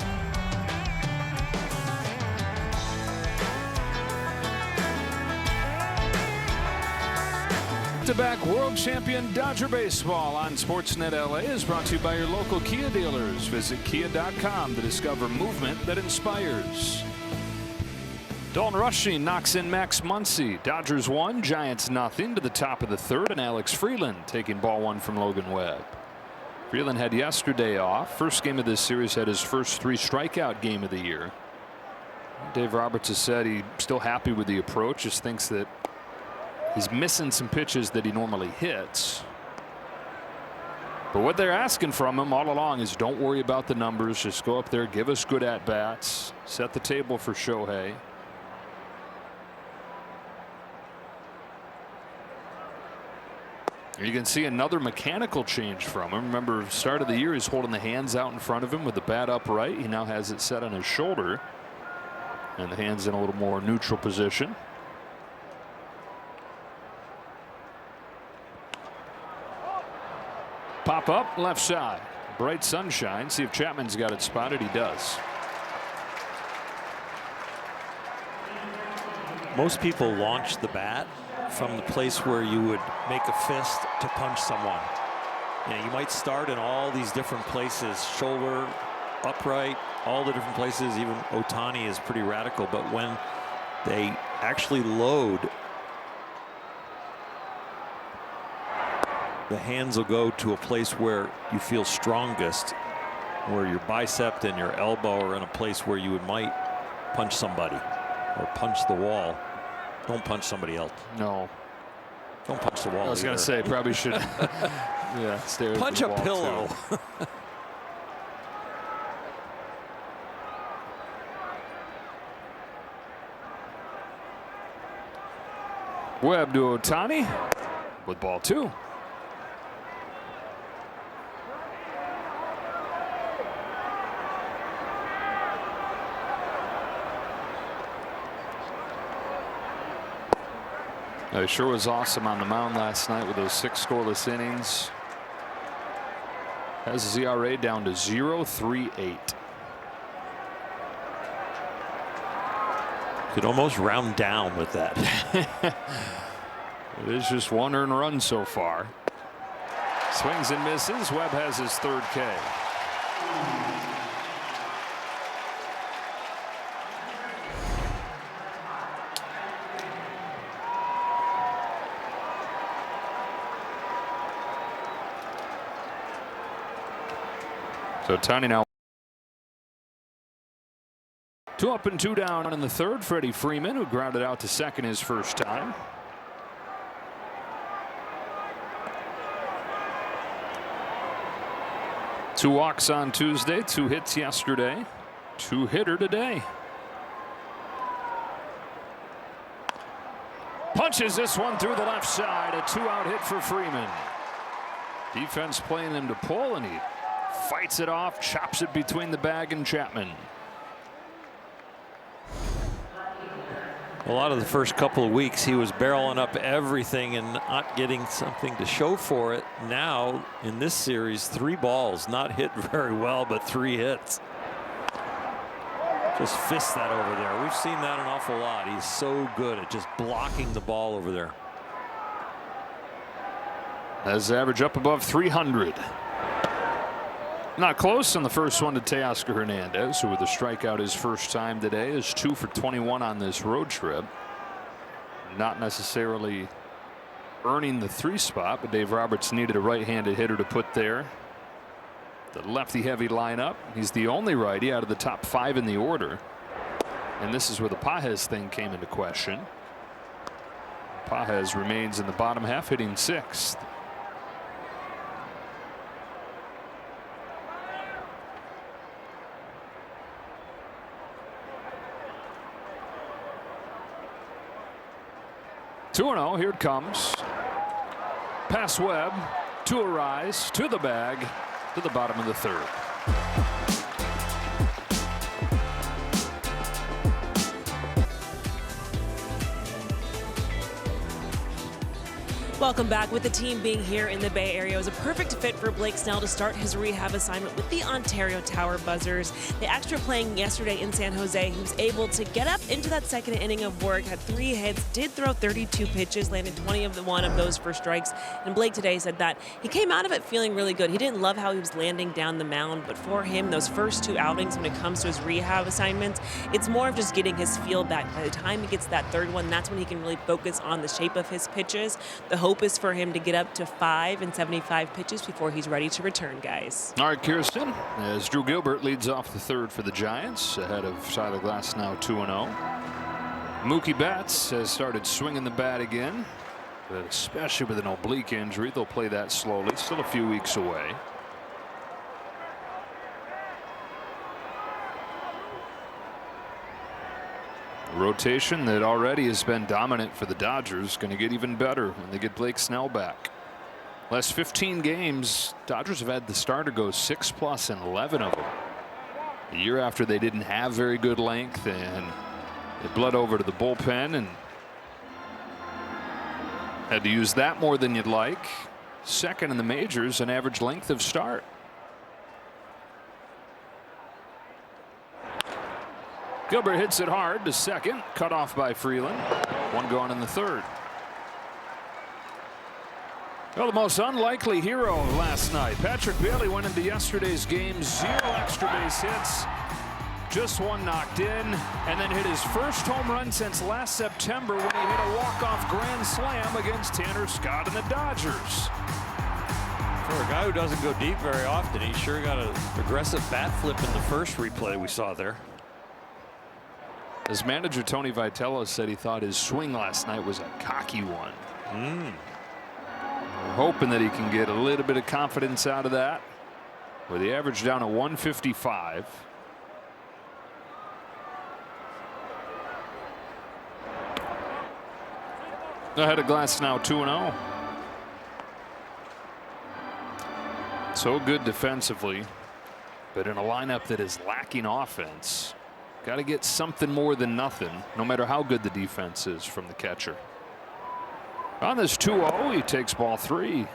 Back-to-back world champion Dodger baseball on SportsNet LA is brought to you by your local Kia dealers. Visit kia.com to discover movement that inspires. Dalton Rushing knocks in Max Muncy. Dodgers 1, Giants nothing to the top of the 3rd, and Alex Freeland taking ball 1 from Logan Webb. Freeland had yesterday off. First game of this series, had his first 3 strikeout game of the year. Dave Roberts has said he's still happy with the approach, just thinks that he's missing some pitches that he normally hits. But what they're asking from him all along is don't worry about the numbers. Just go up there, give us good at-bats, set the table for Shohei. You can see another mechanical change from him. Remember, start of the year, he's holding the hands out in front of him with the bat upright. He now has it set on his shoulder, and the hands in a little more neutral position. Pop up left side. Bright sunshine. See if Chapman's got it spotted. He does. Most people launch the bat from the place where you would make a fist to punch someone. You know, you might start in all these different places, shoulder, upright, all the different places. Even Ohtani is pretty radical, but when they actually load, the hands will go to a place where you feel strongest, where your bicep and your elbow are in a place where you might punch somebody or punch the wall. Don't punch somebody else. No. Don't punch the wall. I was going to say, probably should. Yeah, stay with punch the a wall pillow. too. Webb to Ohtani with ball 2. He sure was awesome on the mound last night with those 6 scoreless innings. Has his ERA down to 0.38. Could almost round down with that. It is just 1 earned run so far. Swings and misses. Webb has his 3rd K. So Ohtani now 2 up and 2 down in the 3rd. Freddie Freeman, who grounded out to second his first time. Two walks on Tuesday, 2 hits yesterday, 2-hitter today. Punches this one through the left side. A 2-out hit for Freeman. Defense playing him to pull, and he fights it off, chops it between the bag and Chapman. A lot of the first couple of weeks he was barreling up everything and not getting something to show for it. Now in this series, 3 balls, not hit very well, but 3 hits. Just fist that over there. We've seen that an awful lot. He's so good at just blocking the ball over there. Has average up above 300. Not close on the first one to Teoscar Hernandez, who with a strikeout his first time today is 2 for 21 on this road trip. Not necessarily earning the 3 spot, but Dave Roberts needed a right-handed hitter to put there. The lefty-heavy lineup. He's the only righty out of the top 5 in the order. And this is where the Pages thing came into question. Pages remains in the bottom half, hitting 6th. (2-0). Here it comes. Pass Webb to a rise to the bag to the bottom of the 3rd. Welcome back. With the team being here in the Bay Area, it was a perfect fit for Blake Snell to start his rehab assignment with the Ontario Tower Buzzers. The extra playing yesterday in San Jose, he was able to get up into that 2nd inning of work, had 3 hits, did throw 32 pitches, landed 21 of those for strikes. And Blake today said that he came out of it feeling really good. He didn't love how he was landing down the mound, but for him, those first 2 outings when it comes to his rehab assignments, it's more of just getting his feel back. By the time he gets that 3rd one, that's when he can really focus on the shape of his pitches. The hope is for him to get up to 5 and 75 pitches before he's ready to return, guys. All right, Kirsten, as Drew Gilbert leads off the third for the Giants, ahead of Tyler Glasnow 2-0. Mookie Betts has started swinging the bat again, but especially with an oblique injury, they'll play that slowly. Still a few weeks away. Rotation that already has been dominant for the Dodgers going to get even better when they get Blake Snell back. Last 15 games, Dodgers have had the starter go 6+ in 11 of them. A year after they didn't have very good length, and it bled over to the bullpen and had to use that more than you'd like. Second in the majors in average length of start. Gilbert hits it hard to second, cut off by Freeland. One gone in the third. Well, the most unlikely hero of last night. Patrick Bailey went into yesterday's game 0 extra base hits, just one knocked in, and then hit his first home run since last September when he hit a walk-off grand slam against Tanner Scott and the Dodgers. For a guy who doesn't go deep very often, he sure got an aggressive bat flip in the first replay we saw there. As manager Tony Vitello said, he thought his swing last night was a cocky one. We're hoping that he can get a little bit of confidence out of that, where the average down at 155. Ahead of Glasnow 2-0. So good defensively, but in a lineup that is lacking offense. Got to get something more than nothing, no matter how good the defense is from the catcher. On this 2-0, he takes ball 3.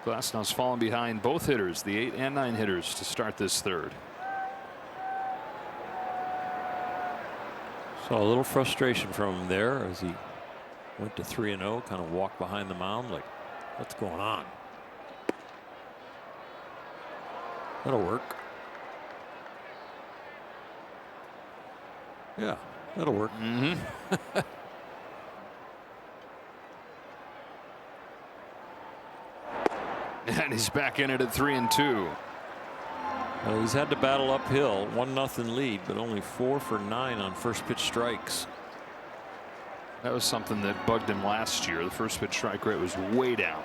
Glasnow's fallen behind both hitters, the 8 and 9 hitters, to start this third. Saw a little frustration from him there as he went to 3-0, kind of walked behind the mound like, what's going on? That'll work. Yeah, that'll work. And he's back in it at 3-2. Well, he's had to battle uphill, 1-0 lead, but only 4 for 9 on first pitch strikes. That was something that bugged him last year. The first pitch strike rate was way down.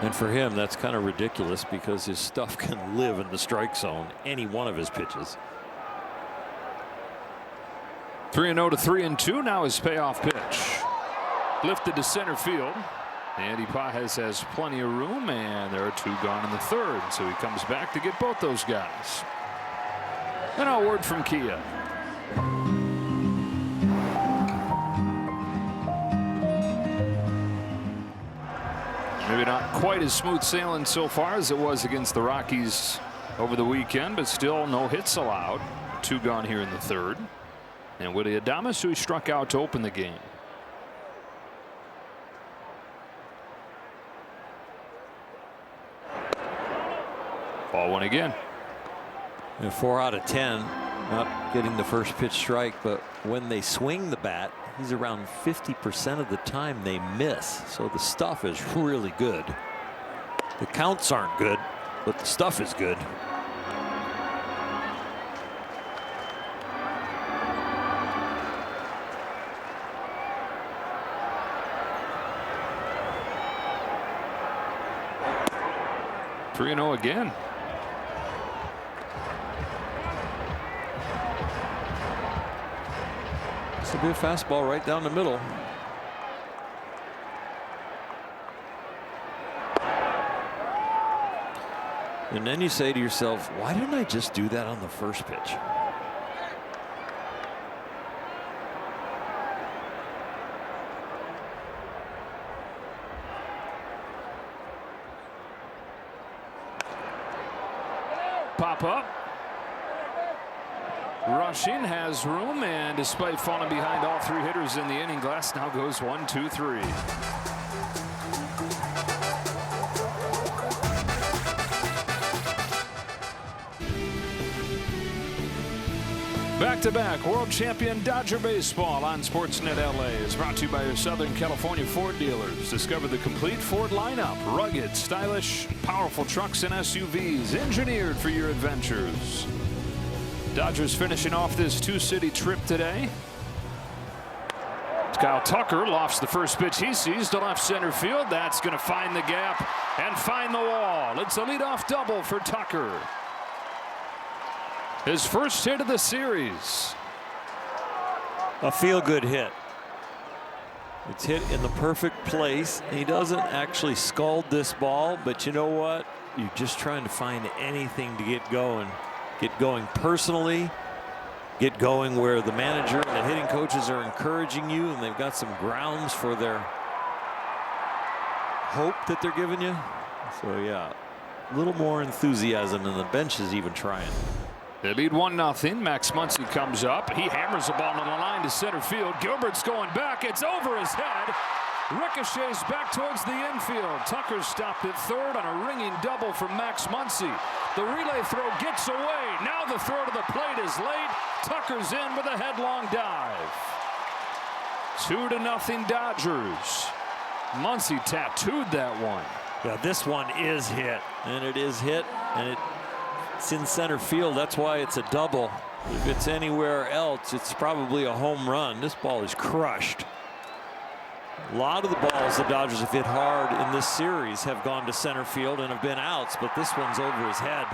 And for him, that's kind of ridiculous because his stuff can live in the strike zone, any one of his pitches. 3-0 to 3-2. Now his payoff pitch. Lifted to center field. Andy Pages has plenty of room, and there are 2 gone in the third. So he comes back to get both those guys. And a word from Kia. Maybe not quite as smooth sailing so far as it was against the Rockies over the weekend, but still no hits allowed. 2 gone here in the third. And Willie Adames, who struck out to open the game. Ball 1 again. And 4 out of 10, not getting the first pitch strike, but when they swing the bat, he's around 50% of the time they miss. So the stuff is really good. The counts aren't good, but the stuff is good. .3-0 again. This will be a fastball right down the middle. And then you say to yourself, why didn't I just do that on the first pitch? Pop up. Rushing has room, and despite falling behind all 3 hitters in the inning, Glasnow goes 1, 2, 3. Back-to-back world champion Dodger baseball on SportsNet LA is brought to you by your Southern California Ford dealers. Discover the complete Ford lineup. Rugged, stylish, powerful trucks and SUVs engineered for your adventures. Dodgers finishing off this two-city trip today. Kyle Tucker lofts the first pitch he sees to left center field. That's going to find the gap and find the wall. It's a leadoff double for Tucker. His first hit of the series. A feel-good hit. It's hit in the perfect place. He doesn't actually scald this ball, but you know what? You're just trying to find anything to get going. Get going personally. Get going where the manager and the hitting coaches are encouraging you, and they've got some grounds for their hope that they're giving you. So, yeah, a little more enthusiasm, and the bench is even trying. They lead 1-0. Max Muncy comes up. He hammers the ball on the line to center field. Gilbert's going back. It's over his head. Ricochets back towards the infield. Tucker stopped at third on a ringing double from Max Muncy. The relay throw gets away. Now the throw to the plate is late. Tucker's in with a headlong dive. 2-0 Dodgers. Muncy tattooed that one. Yeah, this one is hit, and it is hit, and it's in center field. That's why it's a double. If it's anywhere else, it's probably a home run. This ball is crushed. A lot of the balls the Dodgers have hit hard in this series have gone to center field and have been outs, but this one's over his head.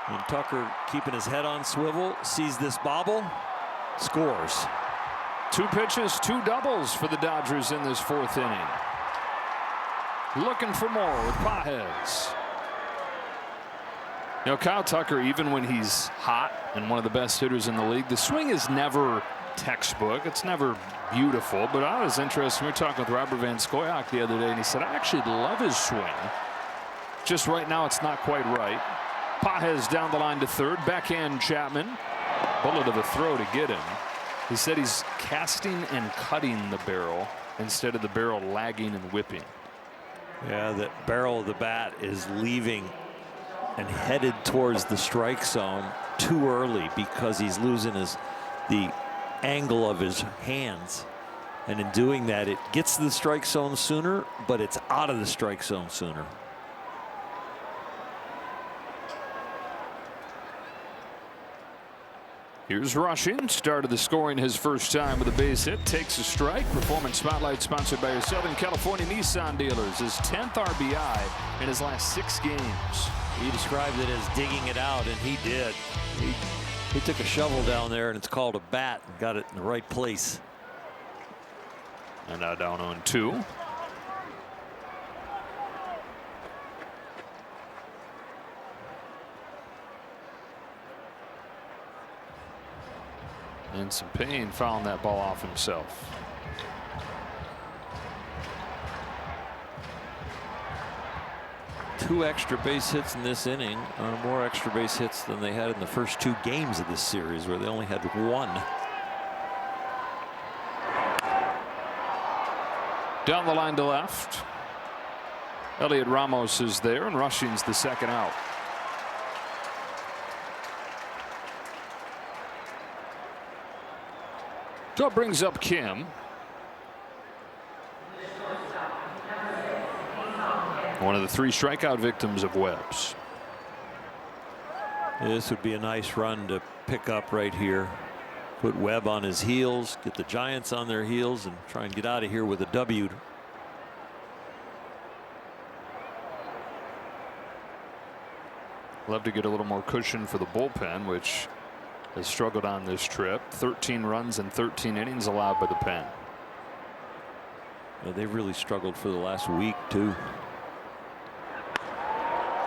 And Tucker, keeping his head on swivel, sees this bobble, scores. 2 pitches, 2 doubles for the Dodgers in this 4th inning. Looking for more with Pages. You know, Kyle Tucker, even when he's hot and one of the best hitters in the league, the swing is never textbook. It's never beautiful, but I was interested. We were talking with Robert Van Scoyoc the other day, and he said, I actually love his swing. Just right now, it's not quite right. Pages down the line to third. Backhand Chapman. Bullet of a throw to get him. He said he's casting and cutting the barrel instead of the barrel lagging and whipping. Yeah, the barrel of the bat is leaving and headed towards the strike zone too early because he's losing the angle of his hands, and in doing that it gets to the strike zone sooner, but it's out of the strike zone sooner. Here's Rushing, started the scoring his first time with a base hit, takes a strike. Performance Spotlight sponsored by your Southern California Nissan dealers. His 10th RBI in his last 6 games. He described it as digging it out, and he did. He took a shovel down there, and it's called a bat, and got it in the right place. And now down 0-2. And some pain fouling that ball off himself. Two extra base hits in this inning are more extra base hits than they had in the first 2 games of this series, where they only had 1. Down the line to left. Elliot Ramos is there, and Rushing's the second out. So it brings up Kim. One of the 3 strikeout victims of Webb's. This would be a nice run to pick up right here. Put Webb on his heels, get the Giants on their heels, and try and get out of here with a W. Love to get a little more cushion for the bullpen, which has struggled on this trip. 13 runs and 13 innings allowed by the pen. Yeah, they've really struggled for the last week, too.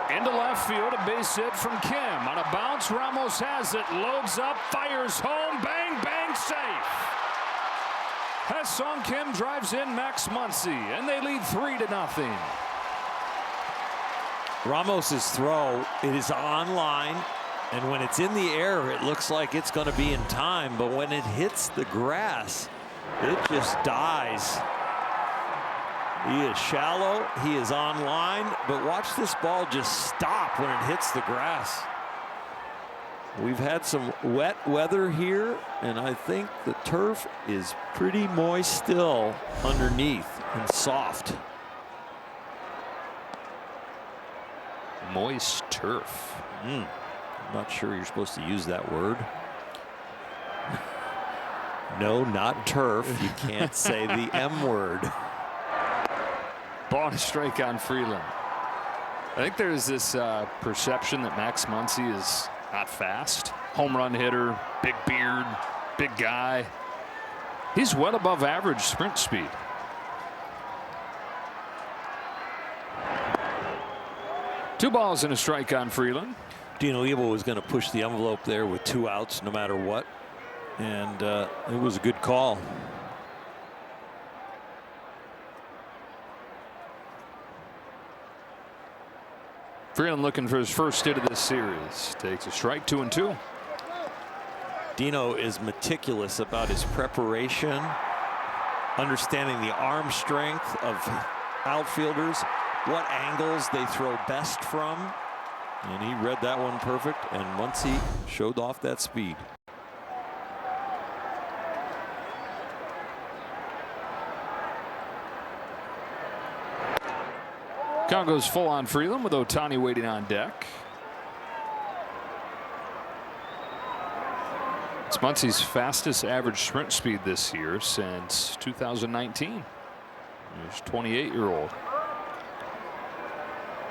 Into left field, a base hit from Kim. On a bounce, Ramos has it, loads up, fires home, bang, bang, safe. Ha-Seong Kim drives in Max Muncy, and they lead 3-0. Ramos's throw, it is on line, and when it's in the air, it looks like it's going to be in time, but when it hits the grass, it just dies. He is shallow, he is on line, but watch this ball just stop when it hits the grass. We've had some wet weather here, and I think the turf is pretty moist still underneath and soft. Moist turf. I'm not sure you're supposed to use that word. No, not turf. You can't say the M word. Ball and a strike on Freeland. I think there's this perception that Max Muncy is not fast. Home run hitter, big beard, big guy. He's well above average sprint speed. Two balls and a strike on Freeland. Dino Ebel was going to push the envelope there with 2 outs no matter what. And it was a good call. Freeland looking for his first hit of this series. Takes a strike, 2-2. Dino is meticulous about his preparation, understanding the arm strength of outfielders, what angles they throw best from. And he read that one perfect. And once he showed off that speed. Count goes full on Freeland with Ohtani waiting on deck. It's Muncy's fastest average sprint speed this year since 2019. He's 28-year-old.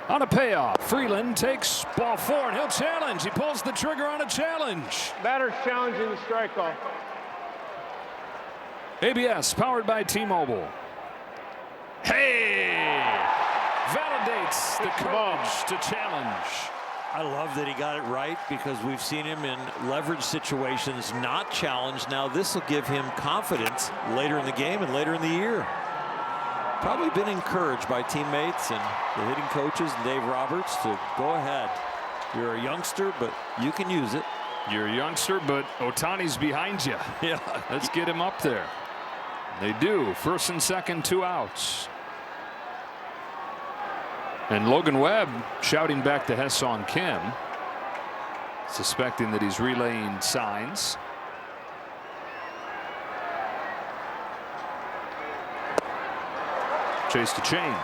On a payoff, Freeland takes ball 4 and he'll challenge. He pulls the trigger on a challenge. Batter's challenging the strike call. ABS powered by T-Mobile. Hey! Validates the courage to challenge. I love that he got it right, because we've seen him in leverage situations not challenged. Now this will give him confidence later in the game and later in the year. Probably been encouraged by teammates and the hitting coaches and Dave Roberts to go ahead. You're a youngster, but you can use it. You're a youngster, but Ohtani's behind you. Yeah. Let's get him up there. They do. First and second, 2 outs. And Logan Webb shouting back to Ha-Seong Kim, suspecting that he's relaying signs. Chase to change.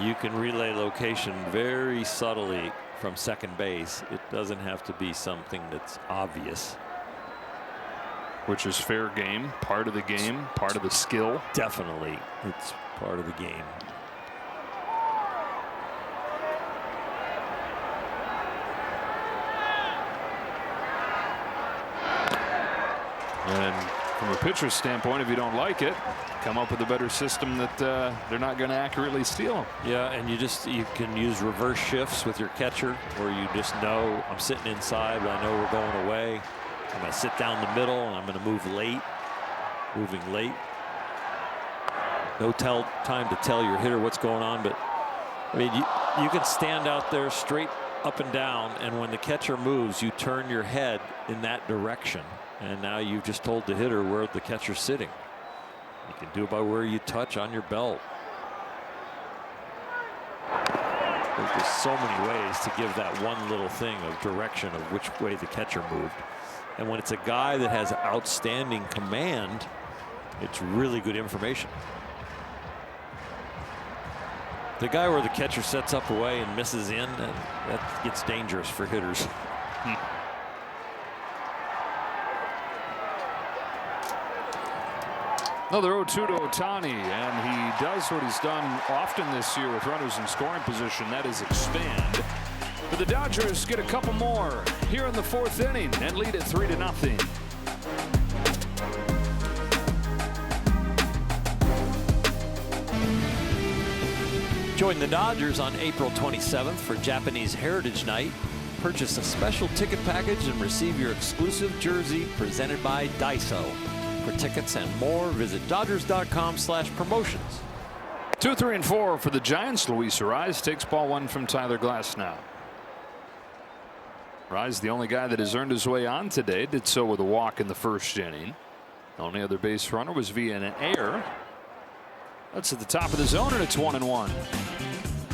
You can relay location very subtly from second base. It doesn't have to be something that's obvious. Which is fair game, part of the game, part of the skill. Definitely, it's part of the game. And from a pitcher's standpoint, if you don't like it, come up with a better system that they're not going to accurately steal. Yeah, and you can use reverse shifts with your catcher, where you just know I'm sitting inside, but I know we're going away. I'm going to sit down the middle, and I'm going to move late. Moving late. No time to tell your hitter what's going on, but I mean, you can stand out there straight up and down, and when the catcher moves, you turn your head in that direction. And now you've just told the hitter where the catcher's sitting. You can do it by where you touch on your belt. There's just so many ways to give that one little thing of direction of which way the catcher moved. And when it's a guy that has outstanding command, it's really good information. The guy where the catcher sets up away and misses in, that gets dangerous for hitters. Another 0-2 to Ohtani, and he does what he's done often this year with runners in scoring position. That is expand. But the Dodgers get a couple more here in the 4th inning and lead it 3-0. Join the Dodgers on April 27th for Japanese Heritage Night. Purchase a special ticket package and receive your exclusive jersey presented by Daiso. For tickets and more, visit Dodgers.com/promotions. 2, 3, and 4 for the Giants. Luis Arraez takes ball 1 from Tyler Glasnow. Arraez, the only guy that has earned his way on today, did so with a walk in the 1st inning. The only other base runner was via an error. That's at the top of the zone, and it's 1-1.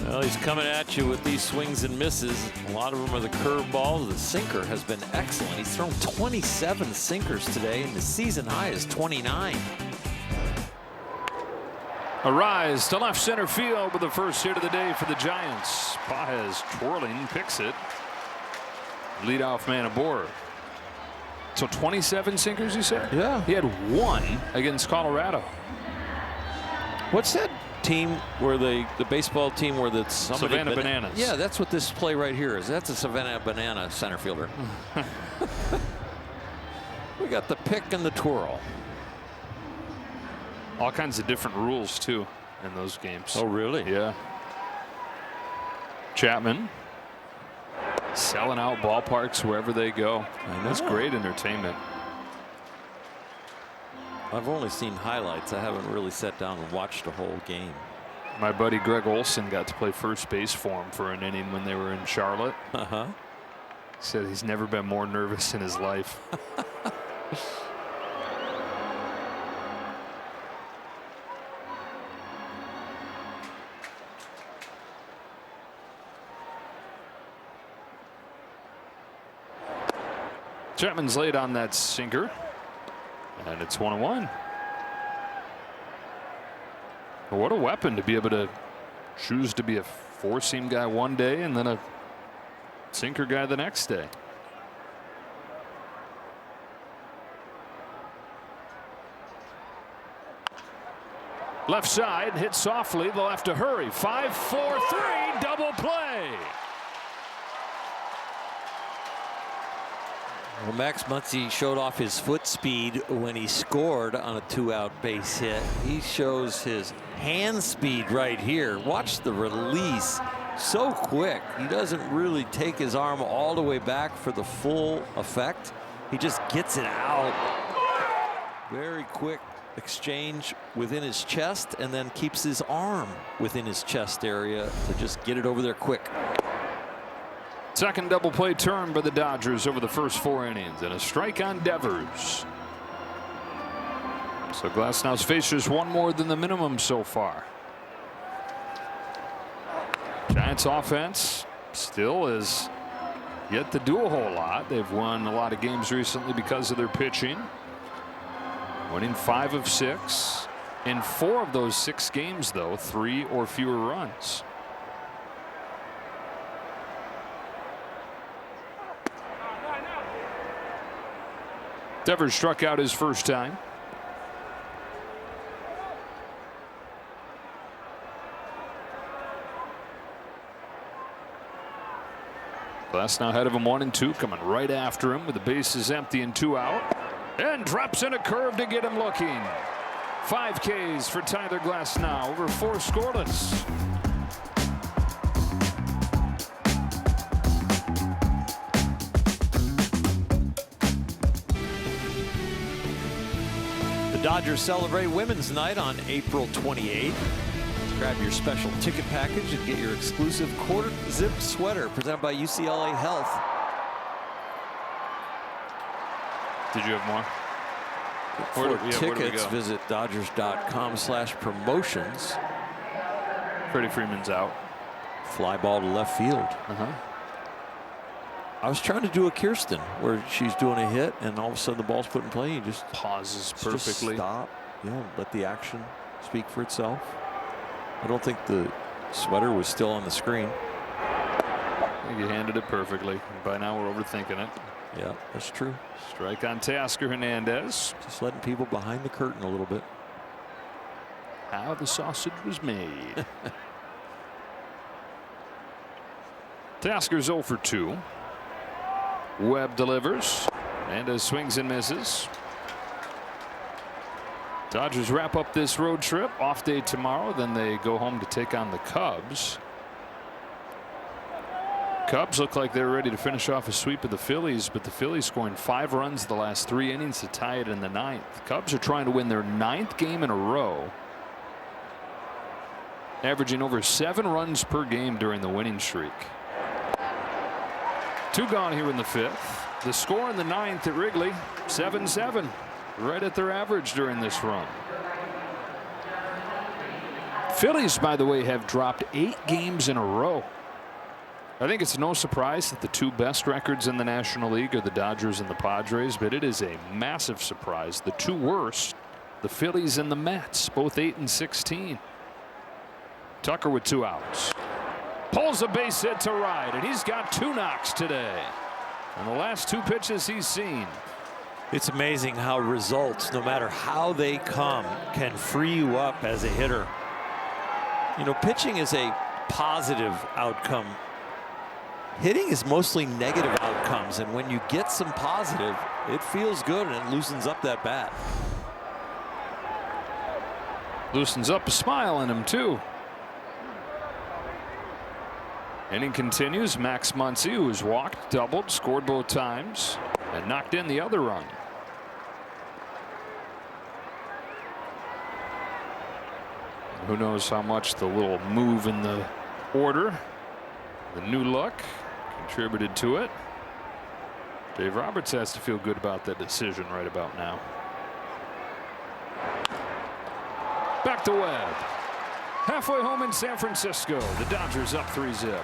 Well, he's coming at you with these swings and misses. A lot of them are the curve balls. The sinker has been excellent. He's thrown 27 sinkers today, and the season high is 29. A rise to left center field with the first hit of the day for the Giants. Pages twirling, picks it. Leadoff man aboard. So 27 sinkers, you said? Yeah. He had one against Colorado. What's that team where the baseball team where the Savannah Bananas? Yeah, that's what this play right here is. That's a Savannah Banana center fielder. We got the pick and the twirl. All kinds of different rules too in those games. Oh, really? Yeah. Chapman selling out ballparks wherever they go. That's great entertainment. I've only seen highlights. I haven't really sat down and watched a whole game. My buddy Greg Olson got to play first base for him for an inning when they were in Charlotte. Uh-huh. Said he's never been more nervous in his life. Chapman's laid on that sinker, and it's 1-1. What a weapon to be able to choose to be a four-seam guy one day and then a sinker guy the next day. Left side, hit softly, they'll have to hurry. 5-4-3, double play. Well, Max Muncy showed off his foot speed when he scored on a 2-out base hit. He shows his hand speed right here. Watch the release. So quick. He doesn't really take his arm all the way back for the full effect. He just gets it out. Very quick exchange within his chest, and then keeps his arm within his chest area to just get it over there quick. Second double play turn by the Dodgers over the first 4 innings, and a strike on Devers. So Glasnow's faced just one more than the minimum so far. Giants offense still is yet to do a whole lot. They've won a lot of games recently because of their pitching. Winning 5 of 6. In 4 of those 6 games, though, 3 or fewer runs. Devers struck out his first time. Glasnow ahead of him 1-2, coming right after him with the bases empty and 2 out. And drops in a curve to get him looking. 5 Ks for Tyler Glasnow over 4 scoreless. The Dodgers celebrate Women's Night on April 28th. Grab your special ticket package and get your exclusive quarter zip sweater presented by UCLA Health. Did you have more? For tickets, visit Dodgers.com/promotions. Freddie Freeman's out. Fly ball to left field. I was trying to do a Kirsten where she's doing a hit and all of a sudden the ball's put in play. You just pauses perfectly. Just stop. Yeah, let the action speak for itself. I don't think the sweater was still on the screen. I think you handled it perfectly. By now we're overthinking it. Yeah, that's true. Strike on Tasker Hernandez. Just letting people behind the curtain a little bit. How the sausage was made. Tasker's 0 for 2. Webb delivers. Hernandez swings and misses. Dodgers wrap up this road trip. Off day tomorrow. Then they go home to take on the Cubs. Cubs look like they're ready to finish off a sweep of the Phillies, but the Phillies scoring 5 runs the last 3 innings to tie it in the 9th. Cubs are trying to win their 9th game in a row, averaging over 7 runs per game during the winning streak. 2 gone here in the 5th. The score in the 9th at Wrigley, 7-7, right at their average during this run. Phillies, by the way, have dropped 8 games in a row. I think it's no surprise that the 2 best records in the National League are the Dodgers and the Padres, but it is a massive surprise. The 2 worst, the Phillies and the Mets, both 8-16. Tucker with 2 outs. Pulls a base hit to right, and he's got 2 knocks today on the last 2 pitches he's seen. It's amazing how results, no matter how they come, can free you up as a hitter. You know, pitching is a positive outcome. Hitting is mostly negative outcomes, and when you get some positive, it feels good and it loosens up that bat. Loosens up a smile in him, too. Inning continues. Max Muncy, who has walked, doubled, scored both times, and knocked in the other run. Who knows how much the little move in the order, the new look, contributed to it. Dave Roberts has to feel good about that decision right about now. Back to Webb. Halfway home in San Francisco. The Dodgers up 3-zip.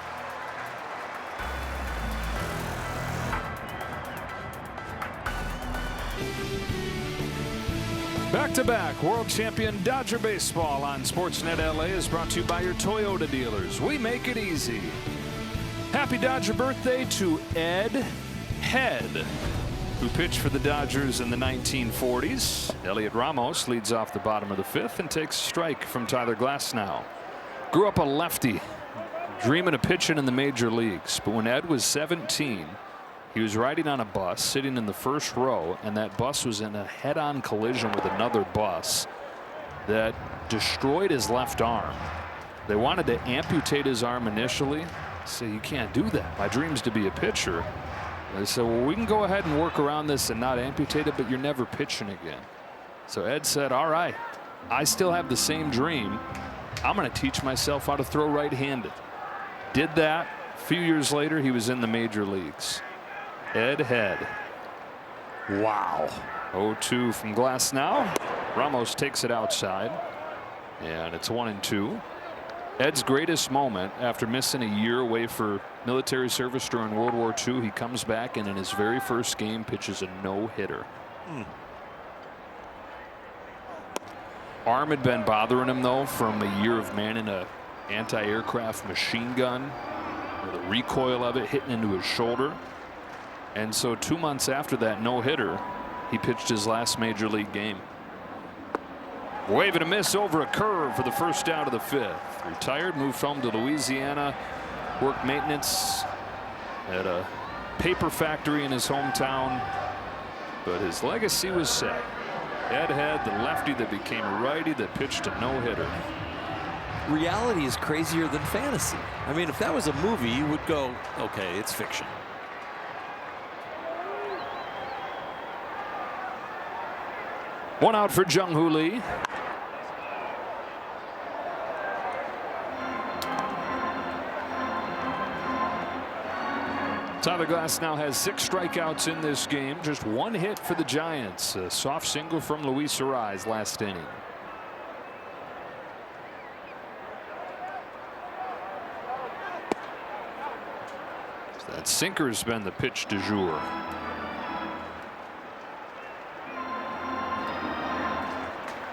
Back-to-back world champion Dodger baseball on SportsNet LA is brought to you by your Toyota dealers. We make it easy. Happy Dodger birthday to Ed Head, who pitched for the Dodgers in the 1940s. Elliot Ramos leads off the bottom of the 5th and takes a strike from Tyler Glasnow. Grew up a lefty, dreaming of pitching in the major leagues. But when Ed was 17, he was riding on a bus, sitting in the first row, and that bus was in a head-on collision with another bus that destroyed his left arm. They wanted to amputate his arm initially. So you can't do that. My dream's to be a pitcher. They said, well, we can go ahead and work around this and not amputate it, but you're never pitching again. So Ed said, all right, I still have the same dream. I'm going to teach myself how to throw right-handed. Did that. A few years later, he was in the major leagues. Ed Head. Wow. 0-2 from Glasnow. Ramos takes it outside, and it's 1-2. Ed's greatest moment, after missing a year away for military service during World War II, he comes back and in his very first game pitches a no-hitter. Arm had been bothering him, though, from a year of manning a anti-aircraft machine gun, the recoil of it hitting into his shoulder. And so 2 months after that no-hitter, he pitched his last major league game. Waving a miss over a curve for the first out of the 5th. Retired, moved home to Louisiana, worked maintenance at a paper factory in his hometown, but his legacy was set. Ed Head, the lefty that became a righty that pitched a no-hitter. Reality is crazier than fantasy. I mean, if that was a movie, you would go, okay, it's fiction. One out for Jung-Hoo Lee. Tyler Glasnow has 6 strikeouts in this game. Just 1 hit for the Giants. A soft single from Luis Arraez last inning. That sinker's been the pitch du jour.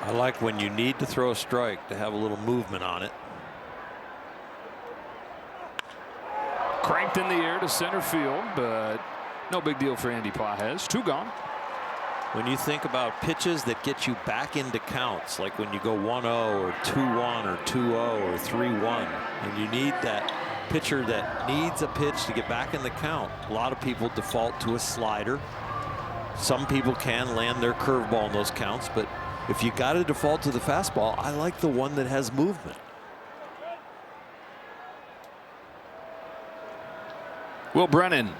I like when you need to throw a strike to have a little movement on it. Cranked in the air to center field, but no big deal for Andy Pages. 2 gone. When you think about pitches that get you back into counts, like when you go 1-0 or 2-1 or 2-0 or 3-1, and you need that pitcher that needs a pitch to get back in the count, a lot of people default to a slider. Some people can land their curveball in those counts, but if you got to default to the fastball, I like the one that has movement. Will Brennan.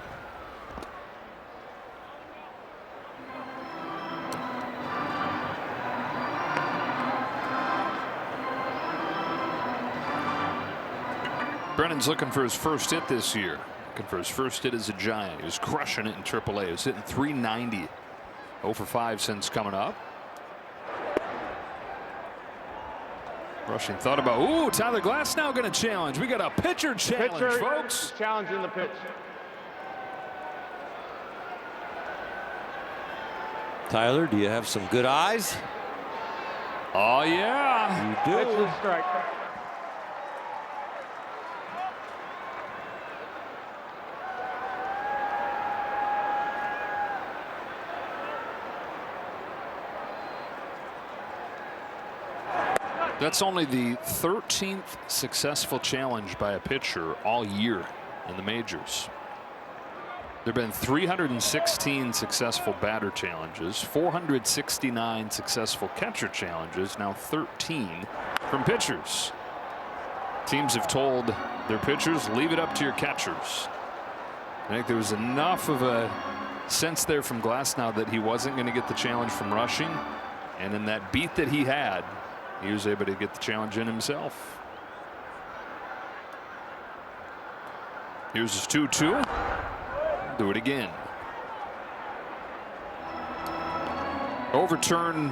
Brennan's looking for his first hit this year. Looking for his first hit as a Giant. He was crushing it in AAA. He was hitting .390. 0 for 5 since coming up. Rushing thought about, ooh, Tyler Glasnow going to challenge. We got a pitcher challenge, folks. Challenging the pitch. Tyler, do you have some good eyes? Oh, yeah. You do. Pitch and strike. That's only the 13th successful challenge by a pitcher all year in the majors. There have been 316 successful batter challenges, 469 successful catcher challenges, now 13 from pitchers. Teams have told their pitchers, leave it up to your catchers. I think there was enough of a sense there from Glasnow that he wasn't going to get the challenge from rushing, and in that beat that he had, he was able to get the challenge in himself. Here's his 2-2. Do it again. Overturn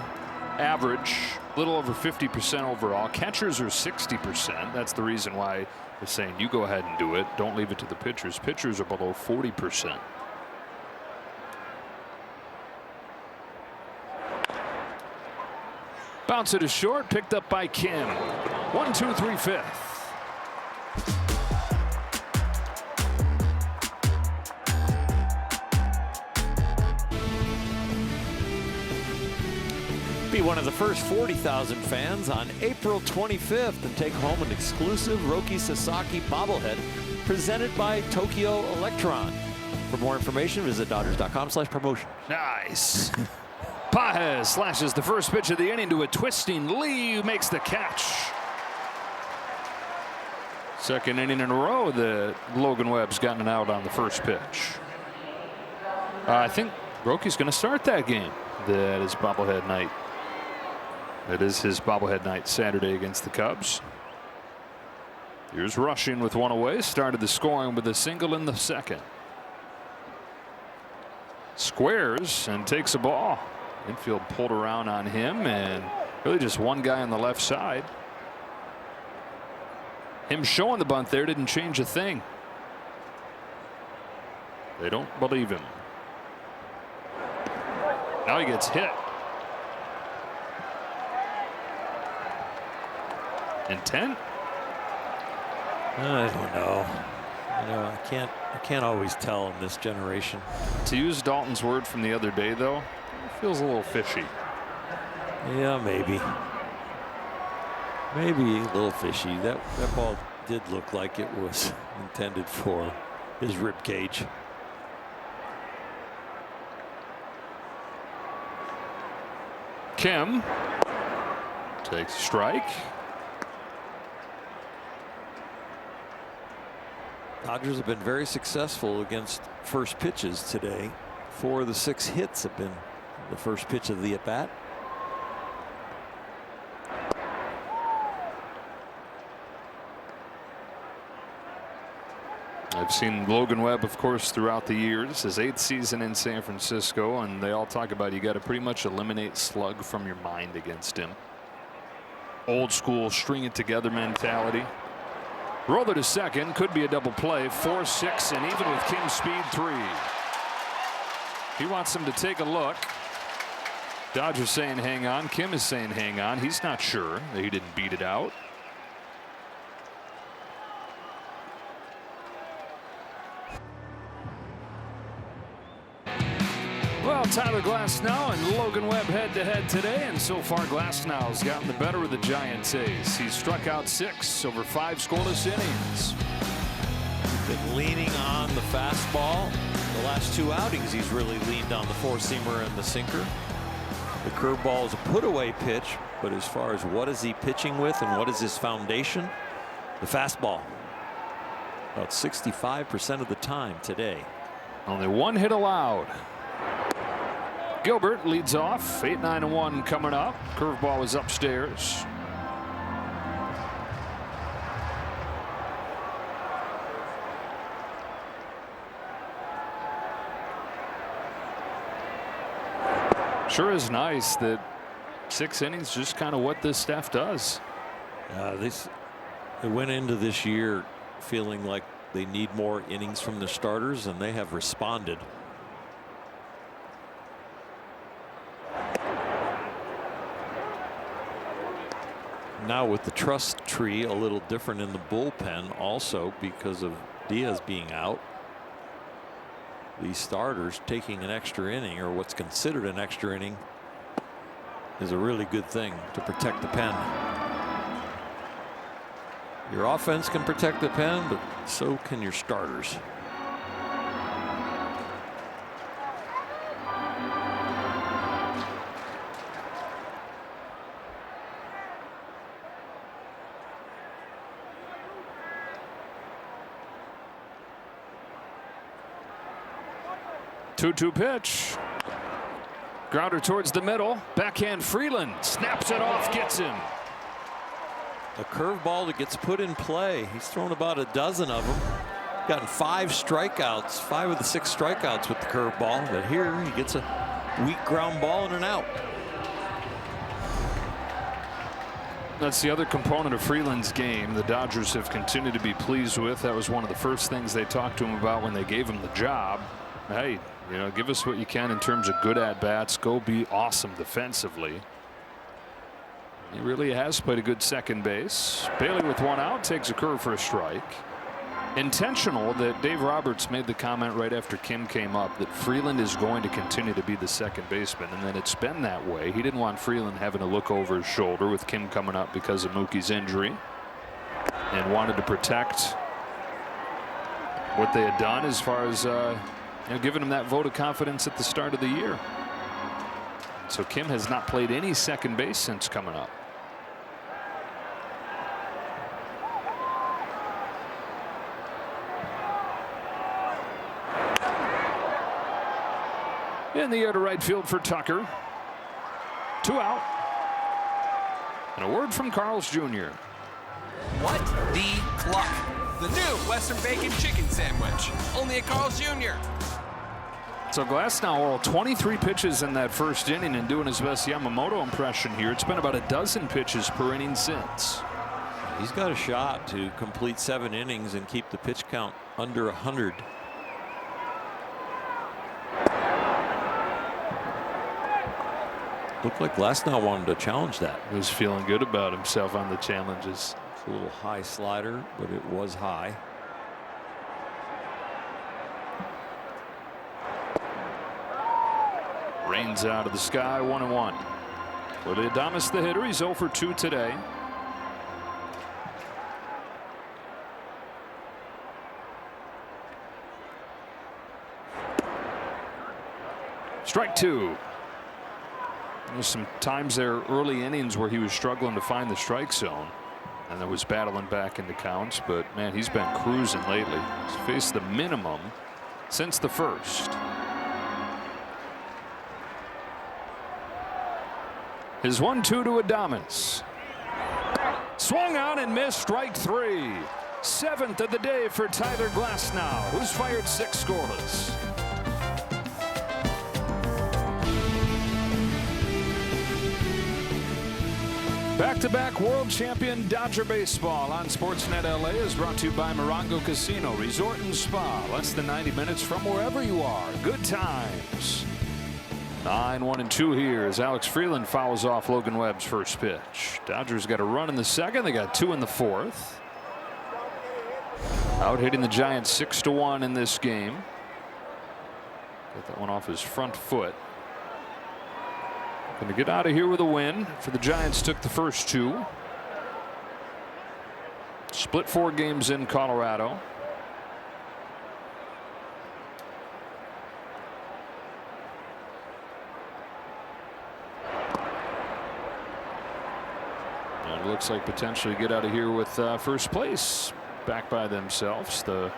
average, a little over 50% overall. Catchers are 60%. That's the reason why they're saying you go ahead and do it. Don't leave it to the pitchers. Pitchers are below 40%. Bounce it is short, picked up by Kim. 1-2-3 5th. Be one of the first 40,000 fans on April 25th and take home an exclusive Roki Sasaki bobblehead presented by Tokyo Electron. For more information, visit Dodgers.com/promotion. Nice. Pajes slashes the first pitch of the inning to a twisting Lee, who makes the catch. Second inning in a row that Logan Webb's gotten an out on the first pitch. I think Roki's going to start that game. That is bobblehead night. That is his bobblehead night Saturday against the Cubs. Here's Rushing with one away. Started the scoring with a single in the second. Squares and takes a ball. Infield pulled around on him, and really just one guy on the left side. Him showing the bunt there didn't change a thing. They don't believe him. Now he gets hit. Intent? I don't know. You know, I can't always tell in this generation. To use Dalton's word from the other day, though, it feels a little fishy. Yeah, maybe. Maybe a little fishy. That ball did look like it was intended for his rib cage. Kim takes a strike. Dodgers have been very successful against first pitches today. 4 of the 6 hits have been the first pitch of the at-bat. I've seen Logan Webb, of course, throughout the years. His 8th season in San Francisco, and they all talk about you got to pretty much eliminate slug from your mind against him. Old school string it together mentality. Roller to second, could be a double play. 4-6, and even with Kim's speed, 3. He wants him to take a look. Dodgers saying hang on. Kim is saying hang on. He's not sure that he didn't beat it out. Well, Tyler Glasnow and Logan Webb head-to-head today, and so far Glasnow's gotten the better of the Giants' ace. He's struck out 6 over 5 scoreless innings. Been leaning on the fastball. The last 2 outings, he's really leaned on the four-seamer and the sinker. The curveball is a put-away pitch, but as far as what is he pitching with and what is his foundation, the fastball. About 65% of the time today. Only 1 hit allowed. Gilbert leads off. 8-9-1 coming up. Curveball is upstairs. Sure is nice that 6 innings just kind of what this staff does. They went into this year feeling like they need more innings from the starters, and they have responded. Now with the trust tree a little different in the bullpen also because of Diaz being out. These starters taking an extra inning, or what's considered an extra inning, is a really good thing to protect the pen. Your offense can protect the pen, but so can your starters. Two-two pitch. Grounder towards the middle. Backhand Freeland snaps it off, gets him. A curveball that gets put in play. He's thrown about a dozen of them. Gotten 5 strikeouts, 5 of the 6 strikeouts with the curveball. But here he gets a weak ground ball and an out. That's the other component of Freeland's game the Dodgers have continued to be pleased with. That was one of the first things they talked to him about when they gave him the job. Hey, you know, give us what you can in terms of good at-bats. Go be awesome defensively. He really has played a good second base. Bailey with 1 out takes a curve for a strike. Intentional that Dave Roberts made the comment right after Kim came up that Freeland is going to continue to be the second baseman, and then it's been that way. He didn't want Freeland having to look over his shoulder with Kim coming up because of Mookie's injury, and wanted to protect what they had done as far as giving him that vote of confidence at the start of the year. So Kim has not played any second base since coming up. In the air to right field for Tucker. 2 out. And a word from Carl's Jr. What the cluck? The new Western Bacon Chicken Sandwich. Only at Carl's Jr. So Glasnow 23 pitches in that first inning and doing his best Yamamoto impression here. It's been about a dozen pitches per inning since. He's got a shot to complete 7 innings and keep the pitch count under 100. Looked like Glasnow wanted to challenge that. He was feeling good about himself on the challenges. It's a little high slider, but it was high. Rains out of the sky, 1-1. For the Adames, the hitter, he's 0 for 2 today. Strike 2. There's some times there early innings where he was struggling to find the strike zone, and then was battling back into counts, but man, he's been cruising lately. He's faced the minimum since the first. His 1-2 to Adames. Swung on and missed, strike 3. 7th of the day for Tyler Glasnow, who's fired 6 scoreless. Back-to-back world champion Dodger baseball on SportsNet LA is brought to you by Morongo Casino Resort and Spa. Less than 90 minutes from wherever you are. Good times. 9-1-2 here as Alex Freeland fouls off Logan Webb's first pitch. Dodgers got a run in the second. They got 2 in the fourth. Out hitting the Giants 6-1 in this game. Got that one off his front foot. Going to get out of here with a win for the Giants. Took the first 2. Split 4 games in Colorado. And it looks like potentially get out of here with first place back by themselves. The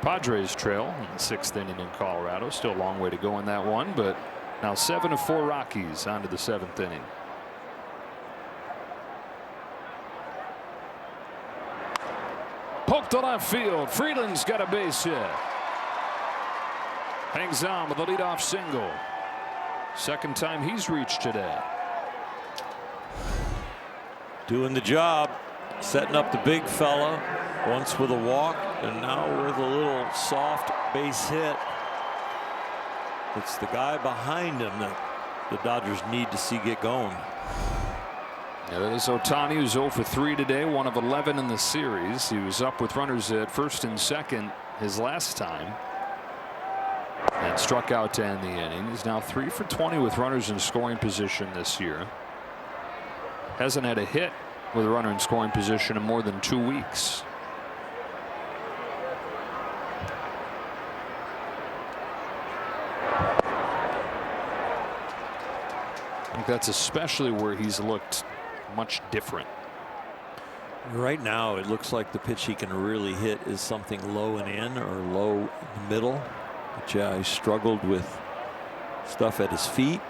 Padres trail in the 6th inning in Colorado. Still a long way to go in that one, but now 7 of 4 Rockies onto the 7th inning. Poked to left field. Freeland's got a base hit. Hangs on with a leadoff single. Second time he's reached today. Doing the job. Setting up the big fella, once with a walk, and now with a little soft base hit. It's the guy behind him that the Dodgers need to see get going. Yeah, that is Ohtani, who's 0 for 3 today, 1 of 11 in the series. He was up with runners at first and second his last time, and struck out to end the inning. He's now 3 for 20 with runners in scoring position this year. Hasn't had a hit with a runner in scoring position in more than 2 weeks. I think that's especially where he's looked much different. Right now, it looks like the pitch he can really hit is something low and in or low in the middle. But yeah, he struggled with stuff at his feet.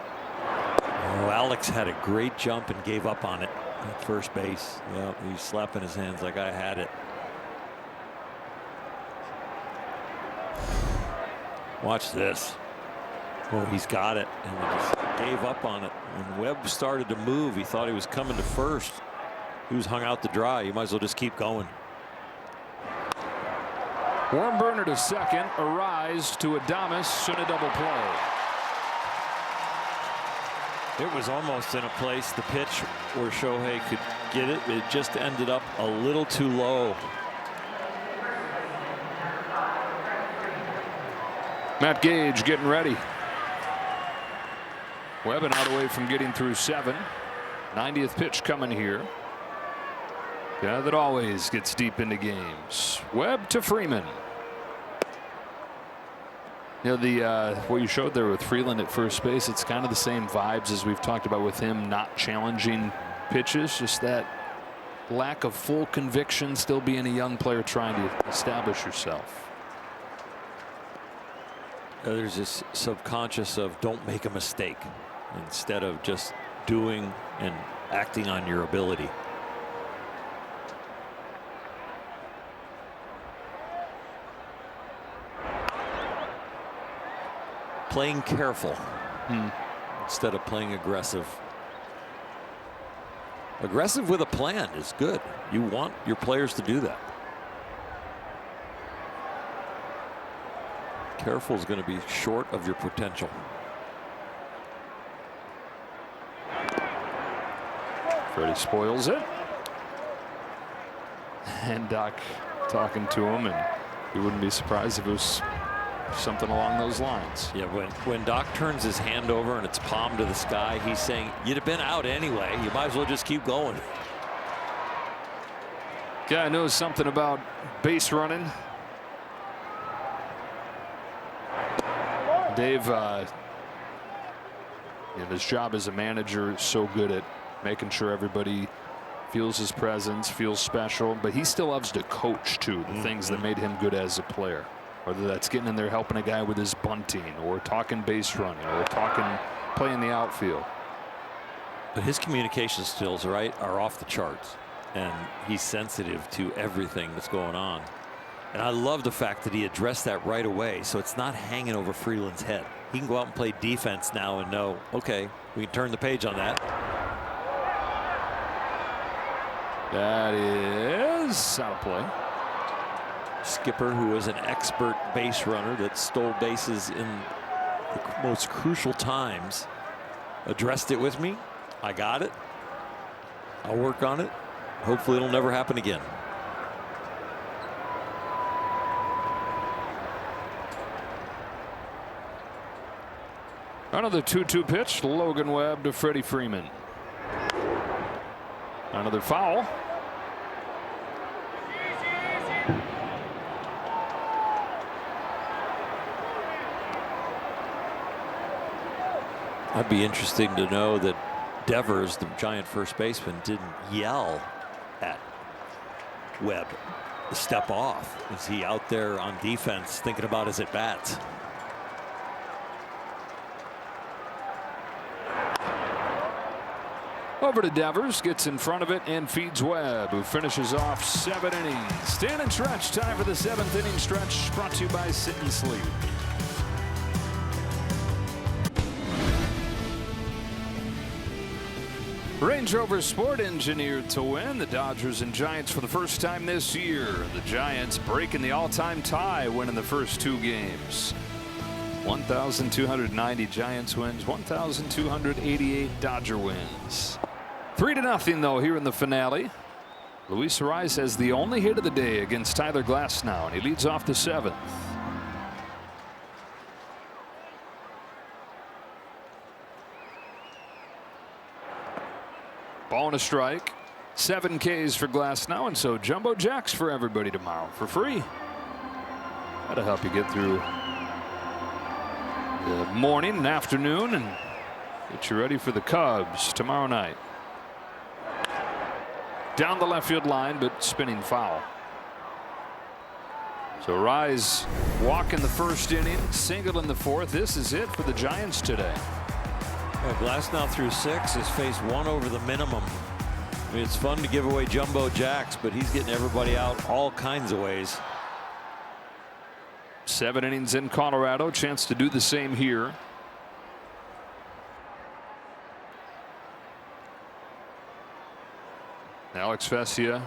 Oh, Alex had a great jump and gave up on it at first base. Yeah, he's slapping his hands like I had it. Watch this. Oh, he's got it, and he just gave up on it. When Webb started to move, he thought he was coming to first. He was hung out to dry. You might as well just keep going. Warren Burner to second, a rise to Adames and a double play. It was almost in a place, the pitch where Shohei could get it. It just ended up a little too low. Matt Gage getting ready. Webb an out away from getting through 7. 90th pitch coming here. Yeah, that always gets deep into games. Webb to Freeman. You know, what you showed there with Freeland at first base, it's kind of the same vibes as we've talked about with him not challenging pitches, just that lack of full conviction, still being a young player trying to establish yourself. There's this subconscious of don't make a mistake instead of just doing and acting on your ability. Playing careful instead of playing aggressive. Aggressive with a plan is good. You want your players to do that. Careful is going to be short of your potential. Freddie spoils it. And Doc talking to him, and he wouldn't be surprised if it was something along those lines. Yeah, when Doc turns his hand over and it's palm to the sky, he's saying you'd have been out anyway. You might as well just keep going. Guy knows something about base running. Dave, in his job as a manager, is so good at making sure everybody feels his presence, feels special, but he still loves to coach too, the things that made him good as a player. Whether that's getting in there helping a guy with his bunting, or talking base running, or talking playing the outfield. But his communication skills, right, are off the charts, and he's sensitive to everything that's going on. And I love the fact that he addressed that right away, so it's not hanging over Freeland's head. He can go out and play defense now and know, okay, we can turn the page on that. That is out of play. Skipper, who is an expert base runner that stole bases in the most crucial times, addressed it with me. I got it. I'll work on it. Hopefully it'll never happen again. Another 2-2 pitch. Logan Webb to Freddie Freeman. Another foul. I'd be interesting to know that Devers, the Giant first baseman, didn't yell at Webb to step off. Is he out there on defense thinking about his at-bats? Over to Devers, gets in front of it and feeds Webb, who finishes off 7 innings. Stand and stretch, time for the 7th inning stretch, brought to you by Sit and Sleep. Range Rover Sport engineered to win. The Dodgers and Giants for the first time this year. The Giants breaking the all-time tie, winning the first 2 games. 1,290 Giants wins, 1,288 Dodger wins. 3-0 though here in the finale. Luis Arraez has the only hit of the day against Tyler Glasnow, and he leads off the 7th. Ball and a strike. 7 Ks for Glasnow, and so Jumbo Jacks for everybody tomorrow for free. That'll help you get through the morning and afternoon and get you ready for the Cubs tomorrow night. Down the left field line, but spinning foul. So Arraez walk in the first inning, single in the 4th. This is it for the Giants today. Glasnow through 6 has faced 1 over the minimum. I mean, it's fun to give away Jumbo Jacks, but he's getting everybody out all kinds of ways. 7 innings in Colorado, chance to do the same here. Alex Vesia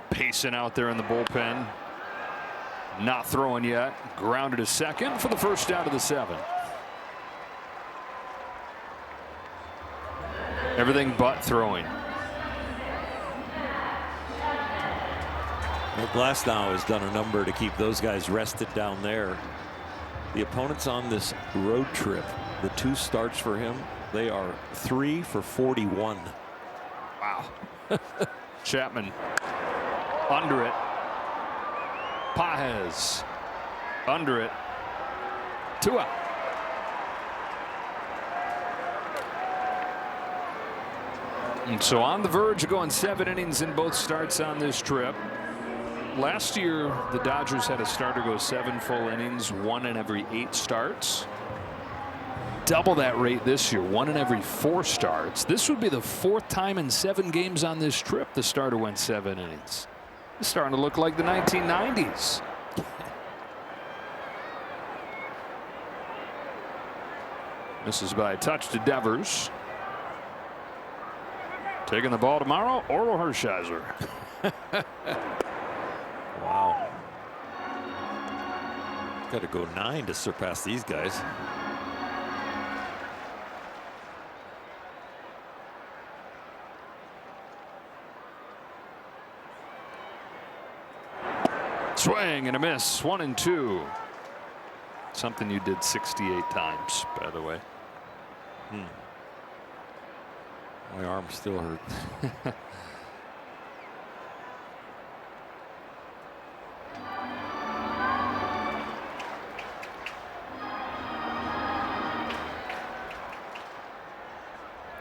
pacing out there in the bullpen. Not throwing yet. Grounded to second for the first out of the 7th. Everything but throwing. Well, Glasnow has done a number to keep those guys rested down there. The opponents on this road trip, the 2 starts for him, they are 3 for 41. Wow. Chapman under it. Pages under it. 2 out. And so on the verge of going 7 innings in both starts on this trip. Last year, the Dodgers had a starter go 7 full innings, 1 in every 8 starts. Double that rate this year, 1 in every 4 starts. This would be the 4th time in 7 games on this trip the starter went 7 innings. It's starting to look like the 1990s. Misses by a touch to Devers. Taking the ball tomorrow, Orel Hershiser. Wow. Got to go 9 to surpass these guys. Swing and a miss. 1 and 2. Something you did 68 times, by the way. My arm still hurt.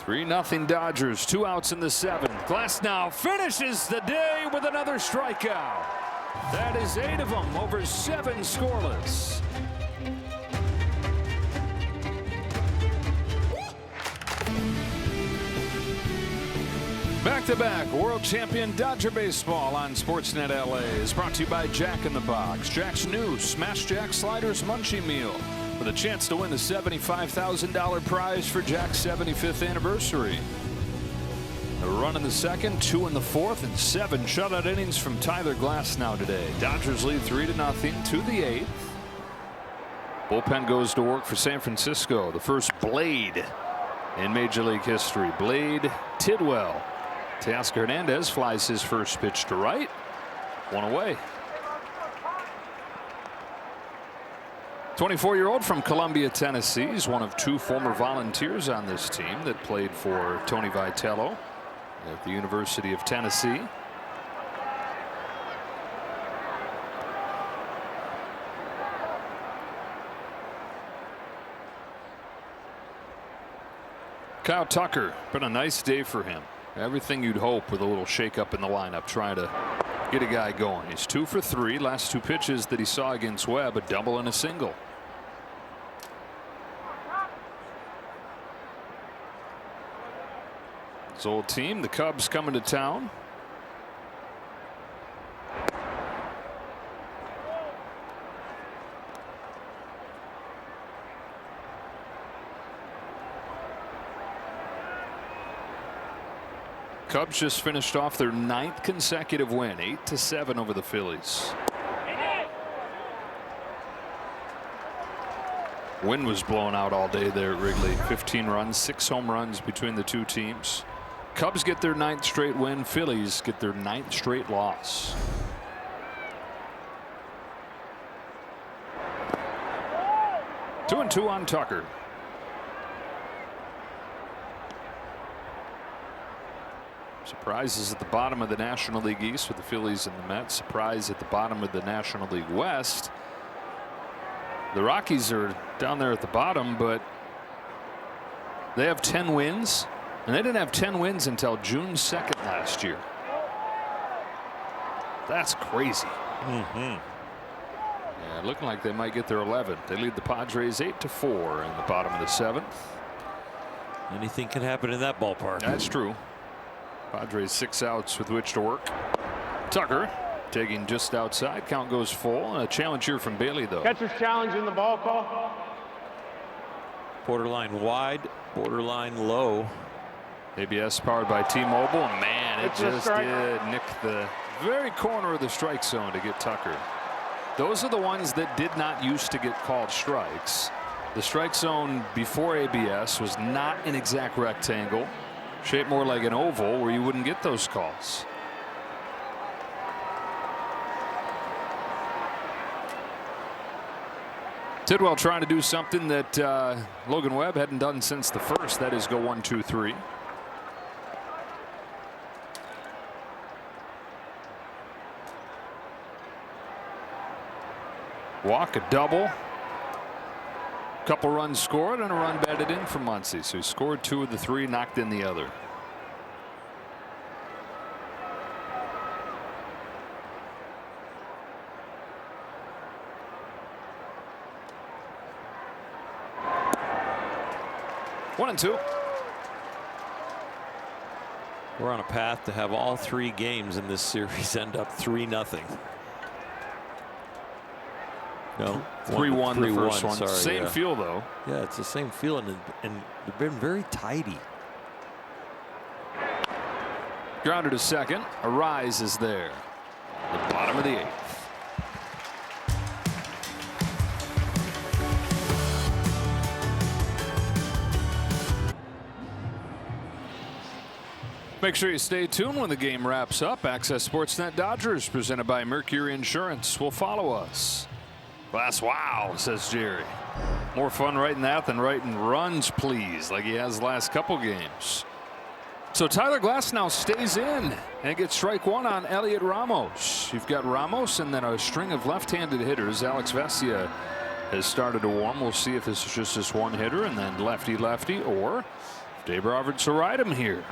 Three nothing Dodgers. 2 outs in the 7th. Glasnow finishes the day with another strikeout. That is 8 of them over 7 scoreless. Back-to-back world champion Dodger baseball on SportsNet LA is brought to you by Jack in the Box. Jack's new Smash Jack Sliders Munchie Meal with a chance to win the $75,000 prize for Jack's 75th anniversary. A run in the 2nd, 2 in the 4th, and 7 shutout innings from Tyler Glasnow today. Dodgers lead 3-0 to the 8th. Bullpen goes to work for San Francisco. The first Blade in Major League history. Blade Tidwell. Teoscar Hernandez flies his first pitch to right. 1 away. 24-year-old from Columbia, Tennessee. He's one of 2 former volunteers on this team that played for Tony Vitello at the University of Tennessee. Kyle Tucker, been a nice day for him. Everything you'd hope with a little shakeup in the lineup, trying to get a guy going. He's 2 for 3. Last 2 pitches that he saw against Webb, a double and a single. His old team, the Cubs, coming to town. Cubs just finished off their 9th consecutive win, 8-7 over the Phillies. Wind was blown out all day there at Wrigley. 15 runs, 6 home runs between the two teams. Cubs get their 9th straight win. Phillies get their 9th straight loss. Two and two on Tucker. Surprises at the bottom of the National League East with the Phillies and the Mets. Surprise at the bottom of the National League West. The Rockies are down there at the bottom, but they have 10 wins, and they didn't have 10 wins until June 2nd last year. That's crazy. Yeah, looking like they might get their 11th. They lead the Padres 8-4 in the bottom of the 7th. Anything can happen in that ballpark. That's true. Padres 6 outs with which to work. Tucker taking just outside. Count goes full. And a challenge here from Bailey, though. Catcher's challenge in the ball call. Borderline wide, borderline low. ABS powered by T-Mobile. And man, it just did nick the very corner of the strike zone to get Tucker. Those are the ones that did not used to get called strikes. The strike zone before ABS was not an exact rectangle, shaped more like an oval where you wouldn't get those calls. Tidwell trying to do something that Logan Webb hadn't done since the first. That is go 1-2-3. Walk, a double. Couple runs scored and a run batted in from Muncy. So he scored 2 of the 3, knocked in the other. One and two. We're on a path to have all 3 games in this series end up 3-0. No, 3-1 the first one. Sorry, same feel though. Yeah, it's the same feeling, and they've been very tidy. Grounded to second. A rise is there. The bottom of the 8th. Make sure you stay tuned when the game wraps up. Access Sportsnet Dodgers presented by Mercury Insurance will follow us. Glass, wow, says Jerry. More fun writing that than writing runs, please, like he has the last couple games. So Tyler Glass now stays in and gets strike 1 on Elliot Ramos. You've got Ramos and then a string of left-handed hitters. Alex Vesia has started to warm. We'll see if this is just this one hitter and then lefty-lefty, or if Dave Roberts will ride him here.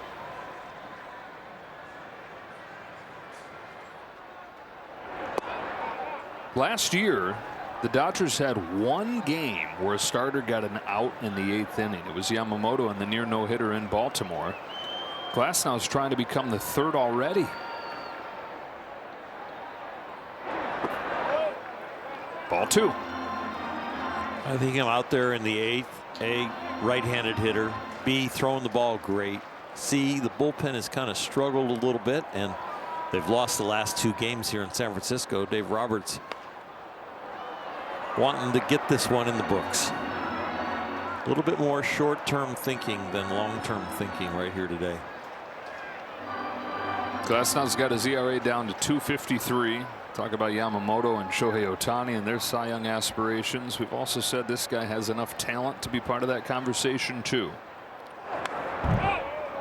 Last year, the Dodgers had one game where a starter got an out in the 8th inning. It was Yamamoto in the near no-hitter in Baltimore. Glasnow is trying to become the 3rd already. Ball 2. I think I'm out there in the 8th. A, right-handed hitter. B, throwing the ball great. C, the bullpen has kind of struggled a little bit, and they've lost the last 2 games here in San Francisco. Dave Roberts wanting to get this one in the books. A little bit more short-term thinking than long-term thinking right here today. Glasnow's got his ERA down to 2.53. Talk about Yamamoto and Shohei Ohtani and their Cy Young aspirations. We've also said this guy has enough talent to be part of that conversation too.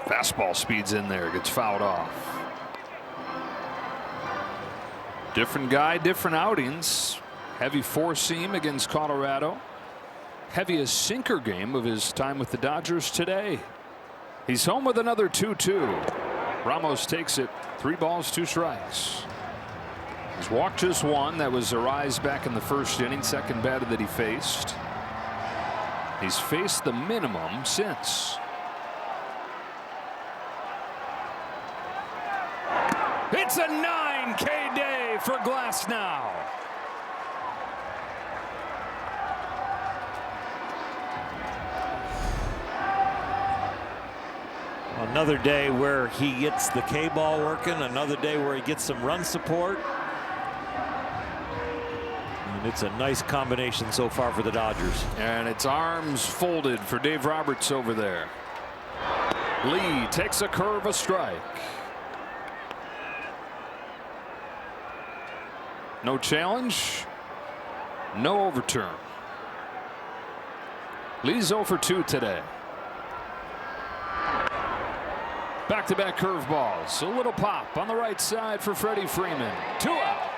Fastball speeds in there, gets fouled off. Different guy, different outings. Heavy 4-seam against Colorado. Heaviest sinker game of his time with the Dodgers today. He's home with another 2-2. Ramos takes it. 3 balls, 2 strikes. He's walked just 1. That was Arise back in the 1st inning. Second batter that he faced. He's faced the minimum since. It's a 9K day for Glasnow. Another day where he gets the K-ball working, another day where he gets some run support. And it's a nice combination so far for the Dodgers. And it's arms folded for Dave Roberts over there. Lee takes a curve, a strike. No challenge, no overturn. Lee's 0 for 2 today. Back-to-back curveballs. A little pop on the right side for Freddie Freeman. 2 out.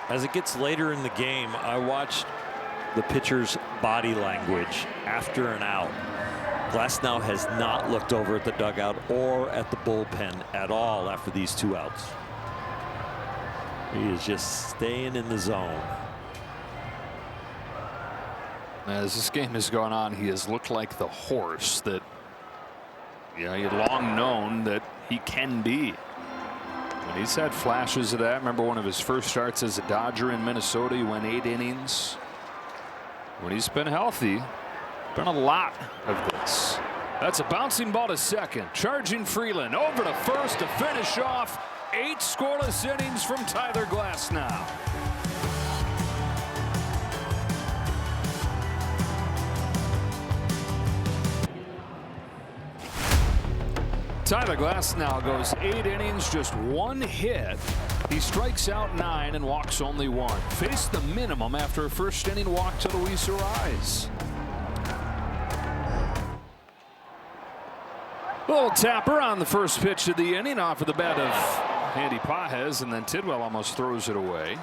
As it gets later in the game, I watched the pitcher's body language after an out. Glasnow has not looked over at the dugout or at the bullpen at all after these 2 outs. He is just staying in the zone. As this game has gone on, he has looked like the horse that he had long known that he can be. And he's had flashes of that. Remember one of his first starts as a Dodger in Minnesota. He went 8 innings. When he's been healthy, been a lot of this. That's a bouncing ball to second. Charging Freeland over to first to finish off 8 scoreless innings from Tyler Glasnow. Tyler Glasnow goes 8 innings, just 1 hit. He strikes out 9 and walks only 1. Faced the minimum after a first inning walk to Luis Arraez. Little tapper on the first pitch of the inning off of the bat of Andy Pages, and then Tidwell almost throws it away.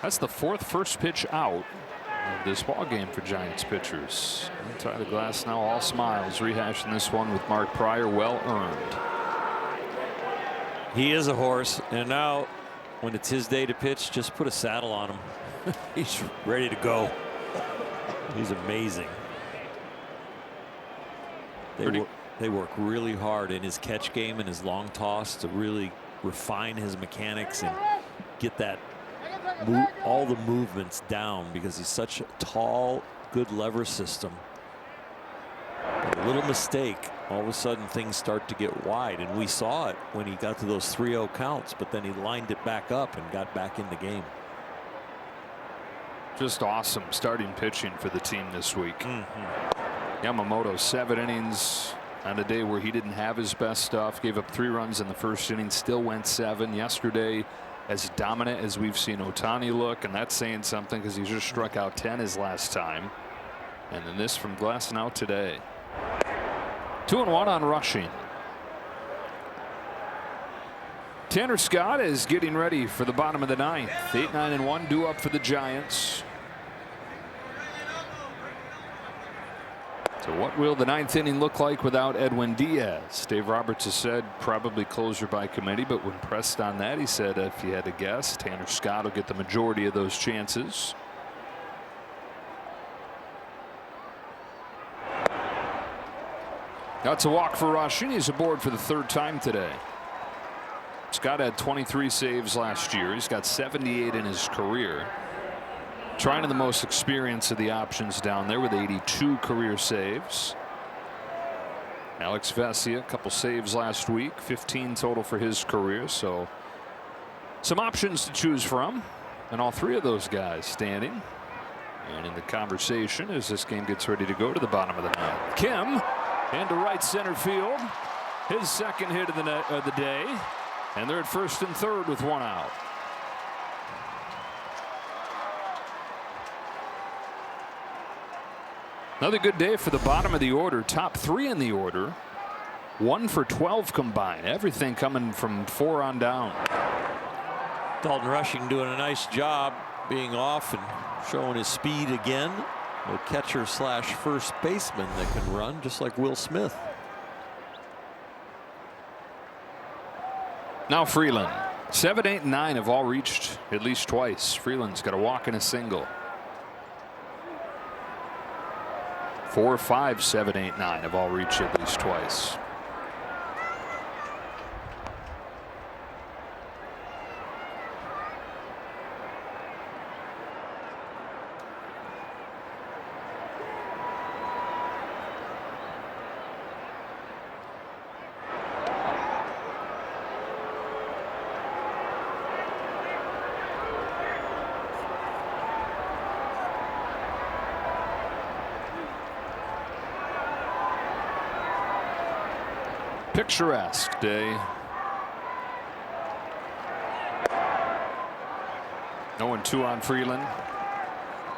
That's the 4th first pitch out of this ball game for Giants pitchers. And Tyler Glasnow all smiles, rehashing this one with Mark Pryor. Well earned. He is a horse, and now when it's his day to pitch, just put a saddle on him. He's ready to go. He's amazing. They work really hard in his catch game and his long toss to really refine his mechanics and get that all the movements down, because he's such a tall, good lever system. But a little mistake, all of a sudden things start to get wide, and we saw it when he got to those 3-0 counts, but then he lined it back up and got back in the game. Just awesome starting pitching for the team this week. Yamamoto 7 innings on a day where he didn't have his best stuff. Gave up 3 runs in the first inning, still went 7. Yesterday, as dominant as we've seen Ohtani look, and that's saying something because he just struck out 10 his last time. And then this from Glasnow today. 2-1 on rushing. Tanner Scott is getting ready for the bottom of the 9th. 8-9-1 due up for the Giants. So what will the 9th inning look like without Edwin Diaz? Dave Roberts has said probably closer by committee, but when pressed on that, he said if he had to guess, Tanner Scott will get the majority of those chances. That's a walk for Rushing. He's aboard for the 3rd time today. Scott had 23 saves last year. He's got 78 in his career. Trying to the most experience of the options down there with 82 career saves. Alex Vesia, a couple saves last week, 15 total for his career. So some options to choose from, and all 3 of those guys standing and in the conversation as this game gets ready to go to the bottom of the 9th. Kim into right center field, his 2nd hit of the day, and they're at 1st and 3rd with 1 out. Another good day for the bottom of the order. Top 3 in the order. 1 for 12 combined. Everything coming from 4 on down. Dalton Rushing doing a nice job being off and showing his speed again. A catcher / first baseman that can run just like Will Smith. Now Freeland. 7, 8, 9 have all reached at least twice. Freeland's got a walk and a single. 4, 5, 7, 8, 9 have all reached at least twice. picturesque day. 0-2 on Freeland.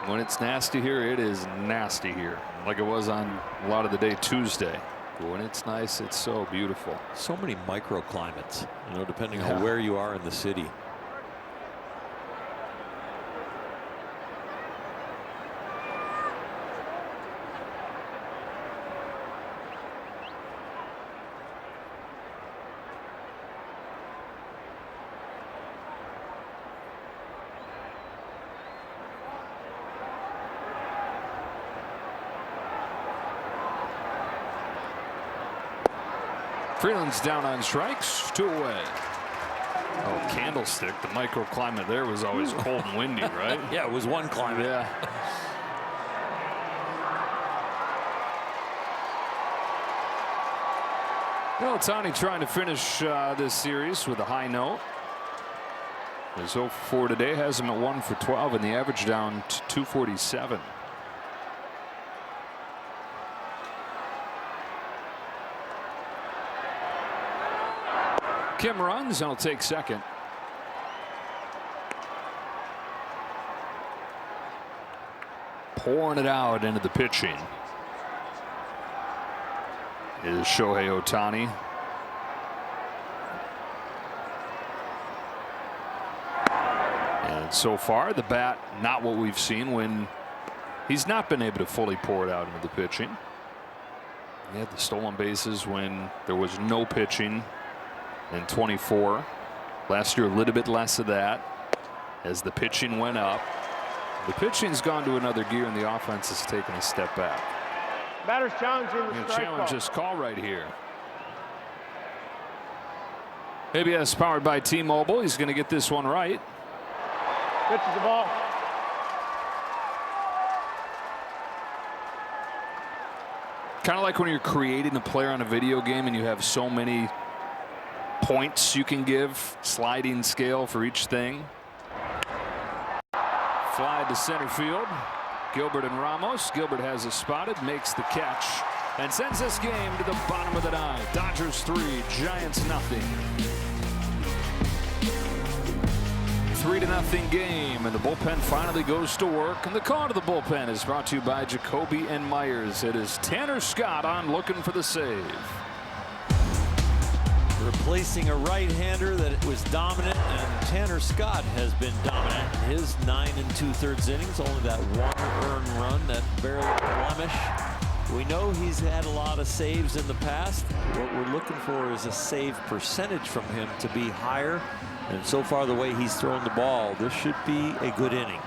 When it's nasty here, it is nasty here, like it was on a lot of the day Tuesday. But when it's nice, it's so beautiful. So many microclimates, you know, depending on where you are in the city. Freeland's down on strikes, 2 away. Oh, Candlestick, the microclimate there was always cold and windy, right? Yeah, it was one climate. Yeah. Well, Ohtani trying to finish this series with a high note. His 0 for 4 today has him at 1 for 12, and the average down to 247. Kim runs and will take second. Pouring it out into the pitching is Shohei Ohtani. And so far, the bat, not what we've seen when he's not been able to fully pour it out into the pitching. He had the stolen bases when there was no pitching in 24. Last year, a little bit less of that as the pitching went up. The pitching's gone to another gear, and the offense has taken a step back. Batter's challenging the strike challenge call. this call right here. ABS powered by T-Mobile. He's going to get this one right. Pitches the ball. Kind of like when you're creating a player on a video game and you have so many points you can give, sliding scale for each thing. Fly to center field. Gilbert and Ramos. Gilbert has it spotted, makes the catch, and sends this game to the bottom of the 9th. Dodgers 3, Giants nothing. 3-0 game, and the bullpen finally goes to work. And the call to the bullpen is brought to you by Jacoby and Myers. It is Tanner Scott on looking for the save. Replacing a right-hander that was dominant, and Tanner Scott has been dominant in his 9 2/3 innings. Only that one earned run, that barely a blemish. We know he's had a lot of saves in the past. What we're looking for is a save percentage from him to be higher. And so far, the way he's thrown the ball, this should be a good inning.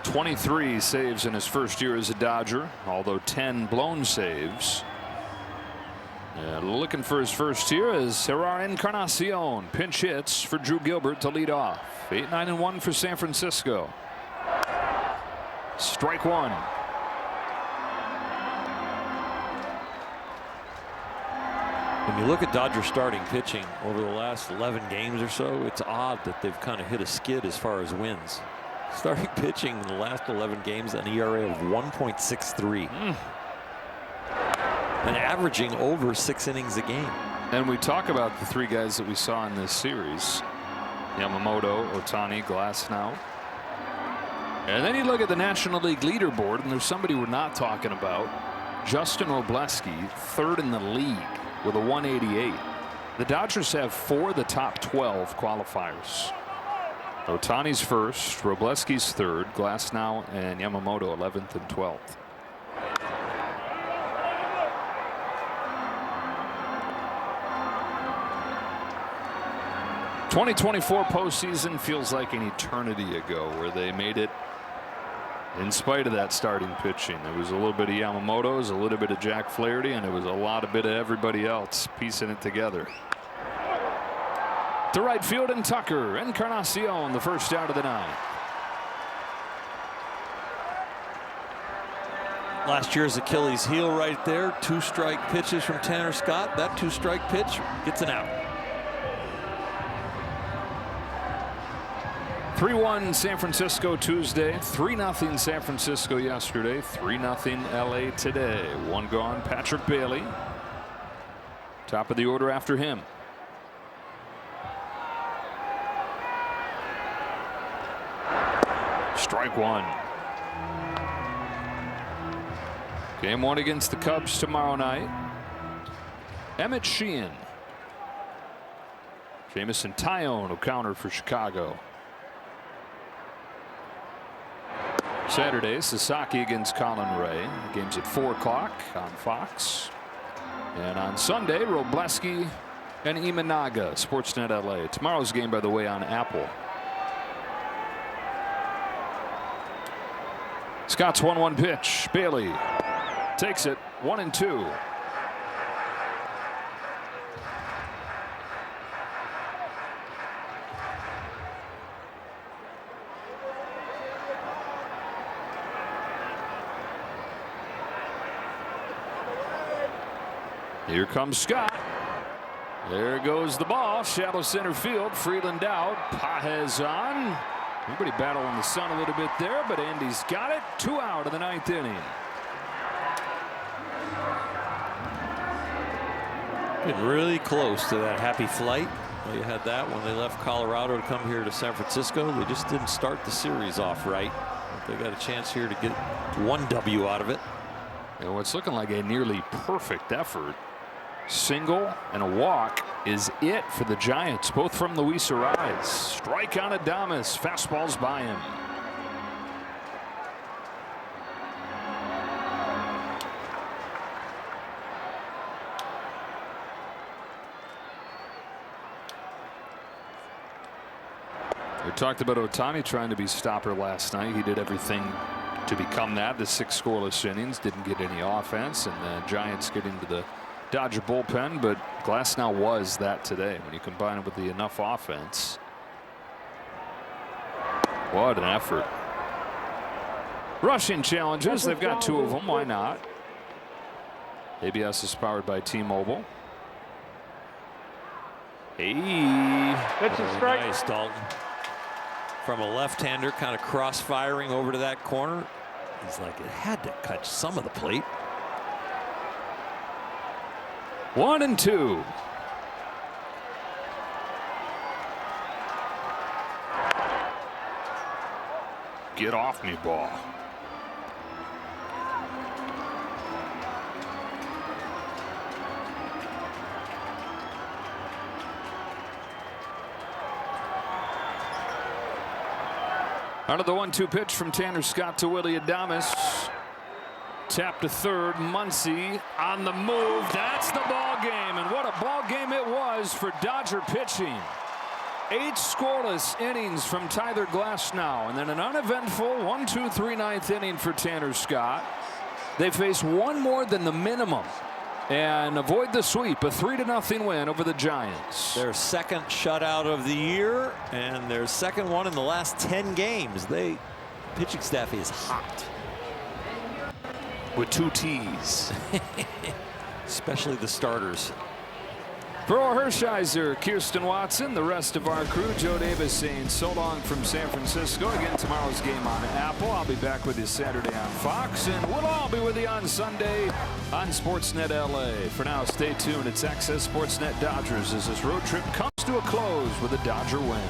23 saves in his first year as a Dodger, although 10 blown saves. And looking for his first year is Gerard Encarnacion. Pinch hits for Drew Gilbert to lead off. 8-9-1 for San Francisco. Strike 1. When you look at Dodger starting pitching over the last 11 games or so, it's odd that they've kind of hit a skid as far as wins. Starting pitching in the last 11 games, an ERA of 1.63. And averaging over 6 innings a game. And we talk about the 3 guys that we saw in this series. Yamamoto, Ohtani, Glasnow. And then you look at the National League leaderboard, and there's somebody we're not talking about. Justin Robleski, 3rd in the league with a 188. The Dodgers have 4 of the top 12 qualifiers. Ohtani's 1st, Robleski's 3rd, Glasnow and Yamamoto 11th and 12th. '24 postseason feels like an eternity ago, where they made it in spite of that starting pitching. There was a little bit of Yamamoto's, a little bit of Jack Flaherty, and it was a lot of everybody else piecing it together. To right field and Tucker. Encarnacion, the first out of the 9th. Last year's Achilles heel right there. 2 strike pitches from Tanner Scott. That 2 strike pitch gets an out. 3-1 San Francisco Tuesday, 3-0 San Francisco yesterday, 3-0 LA today. 1 gone, Patrick Bailey. Top of the order after him. Strike one. Game one against the Cubs tomorrow night. Emmett Sheehan. Jamison Tyone will counter for Chicago. Saturday, Sasaki against Colin Ray. The game's at 4 o'clock on Fox. And on Sunday, Robleski and Imanaga, SportsNet LA. Tomorrow's game, by the way, on Apple. Scott's 1-1 pitch. Bailey takes it 1-2. Here comes Scott. There goes the ball. Shallow center field. Freeland out. Pages on. Everybody battling the sun a little bit there, but Andy's got it. 2 out in the 9th inning. Getting really close to that happy flight. They had that when they left Colorado to come here to San Francisco. They just didn't start the series off right. They got a chance here to get 1 W out of it. And what's looking like a nearly perfect effort. Single and a walk is it for the Giants, both from Luis Arraez. Strike on Adames. Fastballs by him. We talked about Ohtani trying to be stopper last night. He did everything to become that. The 6 scoreless innings, didn't get any offense, and the Giants get into the Dodger bullpen, but Glasnow was that today when you combine it with the enough offense. What an effort. Rushing challenges, they've got 2 of them. Why not? ABS is powered by T-Mobile. Hey. That's a strike. Nice, Dalton. From a left-hander, kind of cross-firing over to that corner. It's like it had to catch some of the plate. 1-2. Get off me, ball. Under the 1-2 pitch from Tanner Scott to Willie Adames. Tap to third. Muncy on the move. That's the ball game, and what a ball game it was for Dodger pitching. 8 scoreless innings from Tyler Glasnow, and then an uneventful 1-2-3 9th inning for Tanner Scott. They face 1 more than the minimum and avoid the sweep. A 3-0 win over the Giants. Their 2nd shutout of the year and their 2nd one in the last 10 games. Pitching staff is hot. With 2 T's. Especially the starters. For Hershiser, Kirsten Watson, the rest of our crew, Joe Davis saying so long from San Francisco. Again, tomorrow's game on Apple. I'll be back with you Saturday on Fox, and we'll all be with you on Sunday on SportsNet LA. For now, stay tuned. It's Access SportsNet Dodgers as this road trip comes to a close with a Dodger win.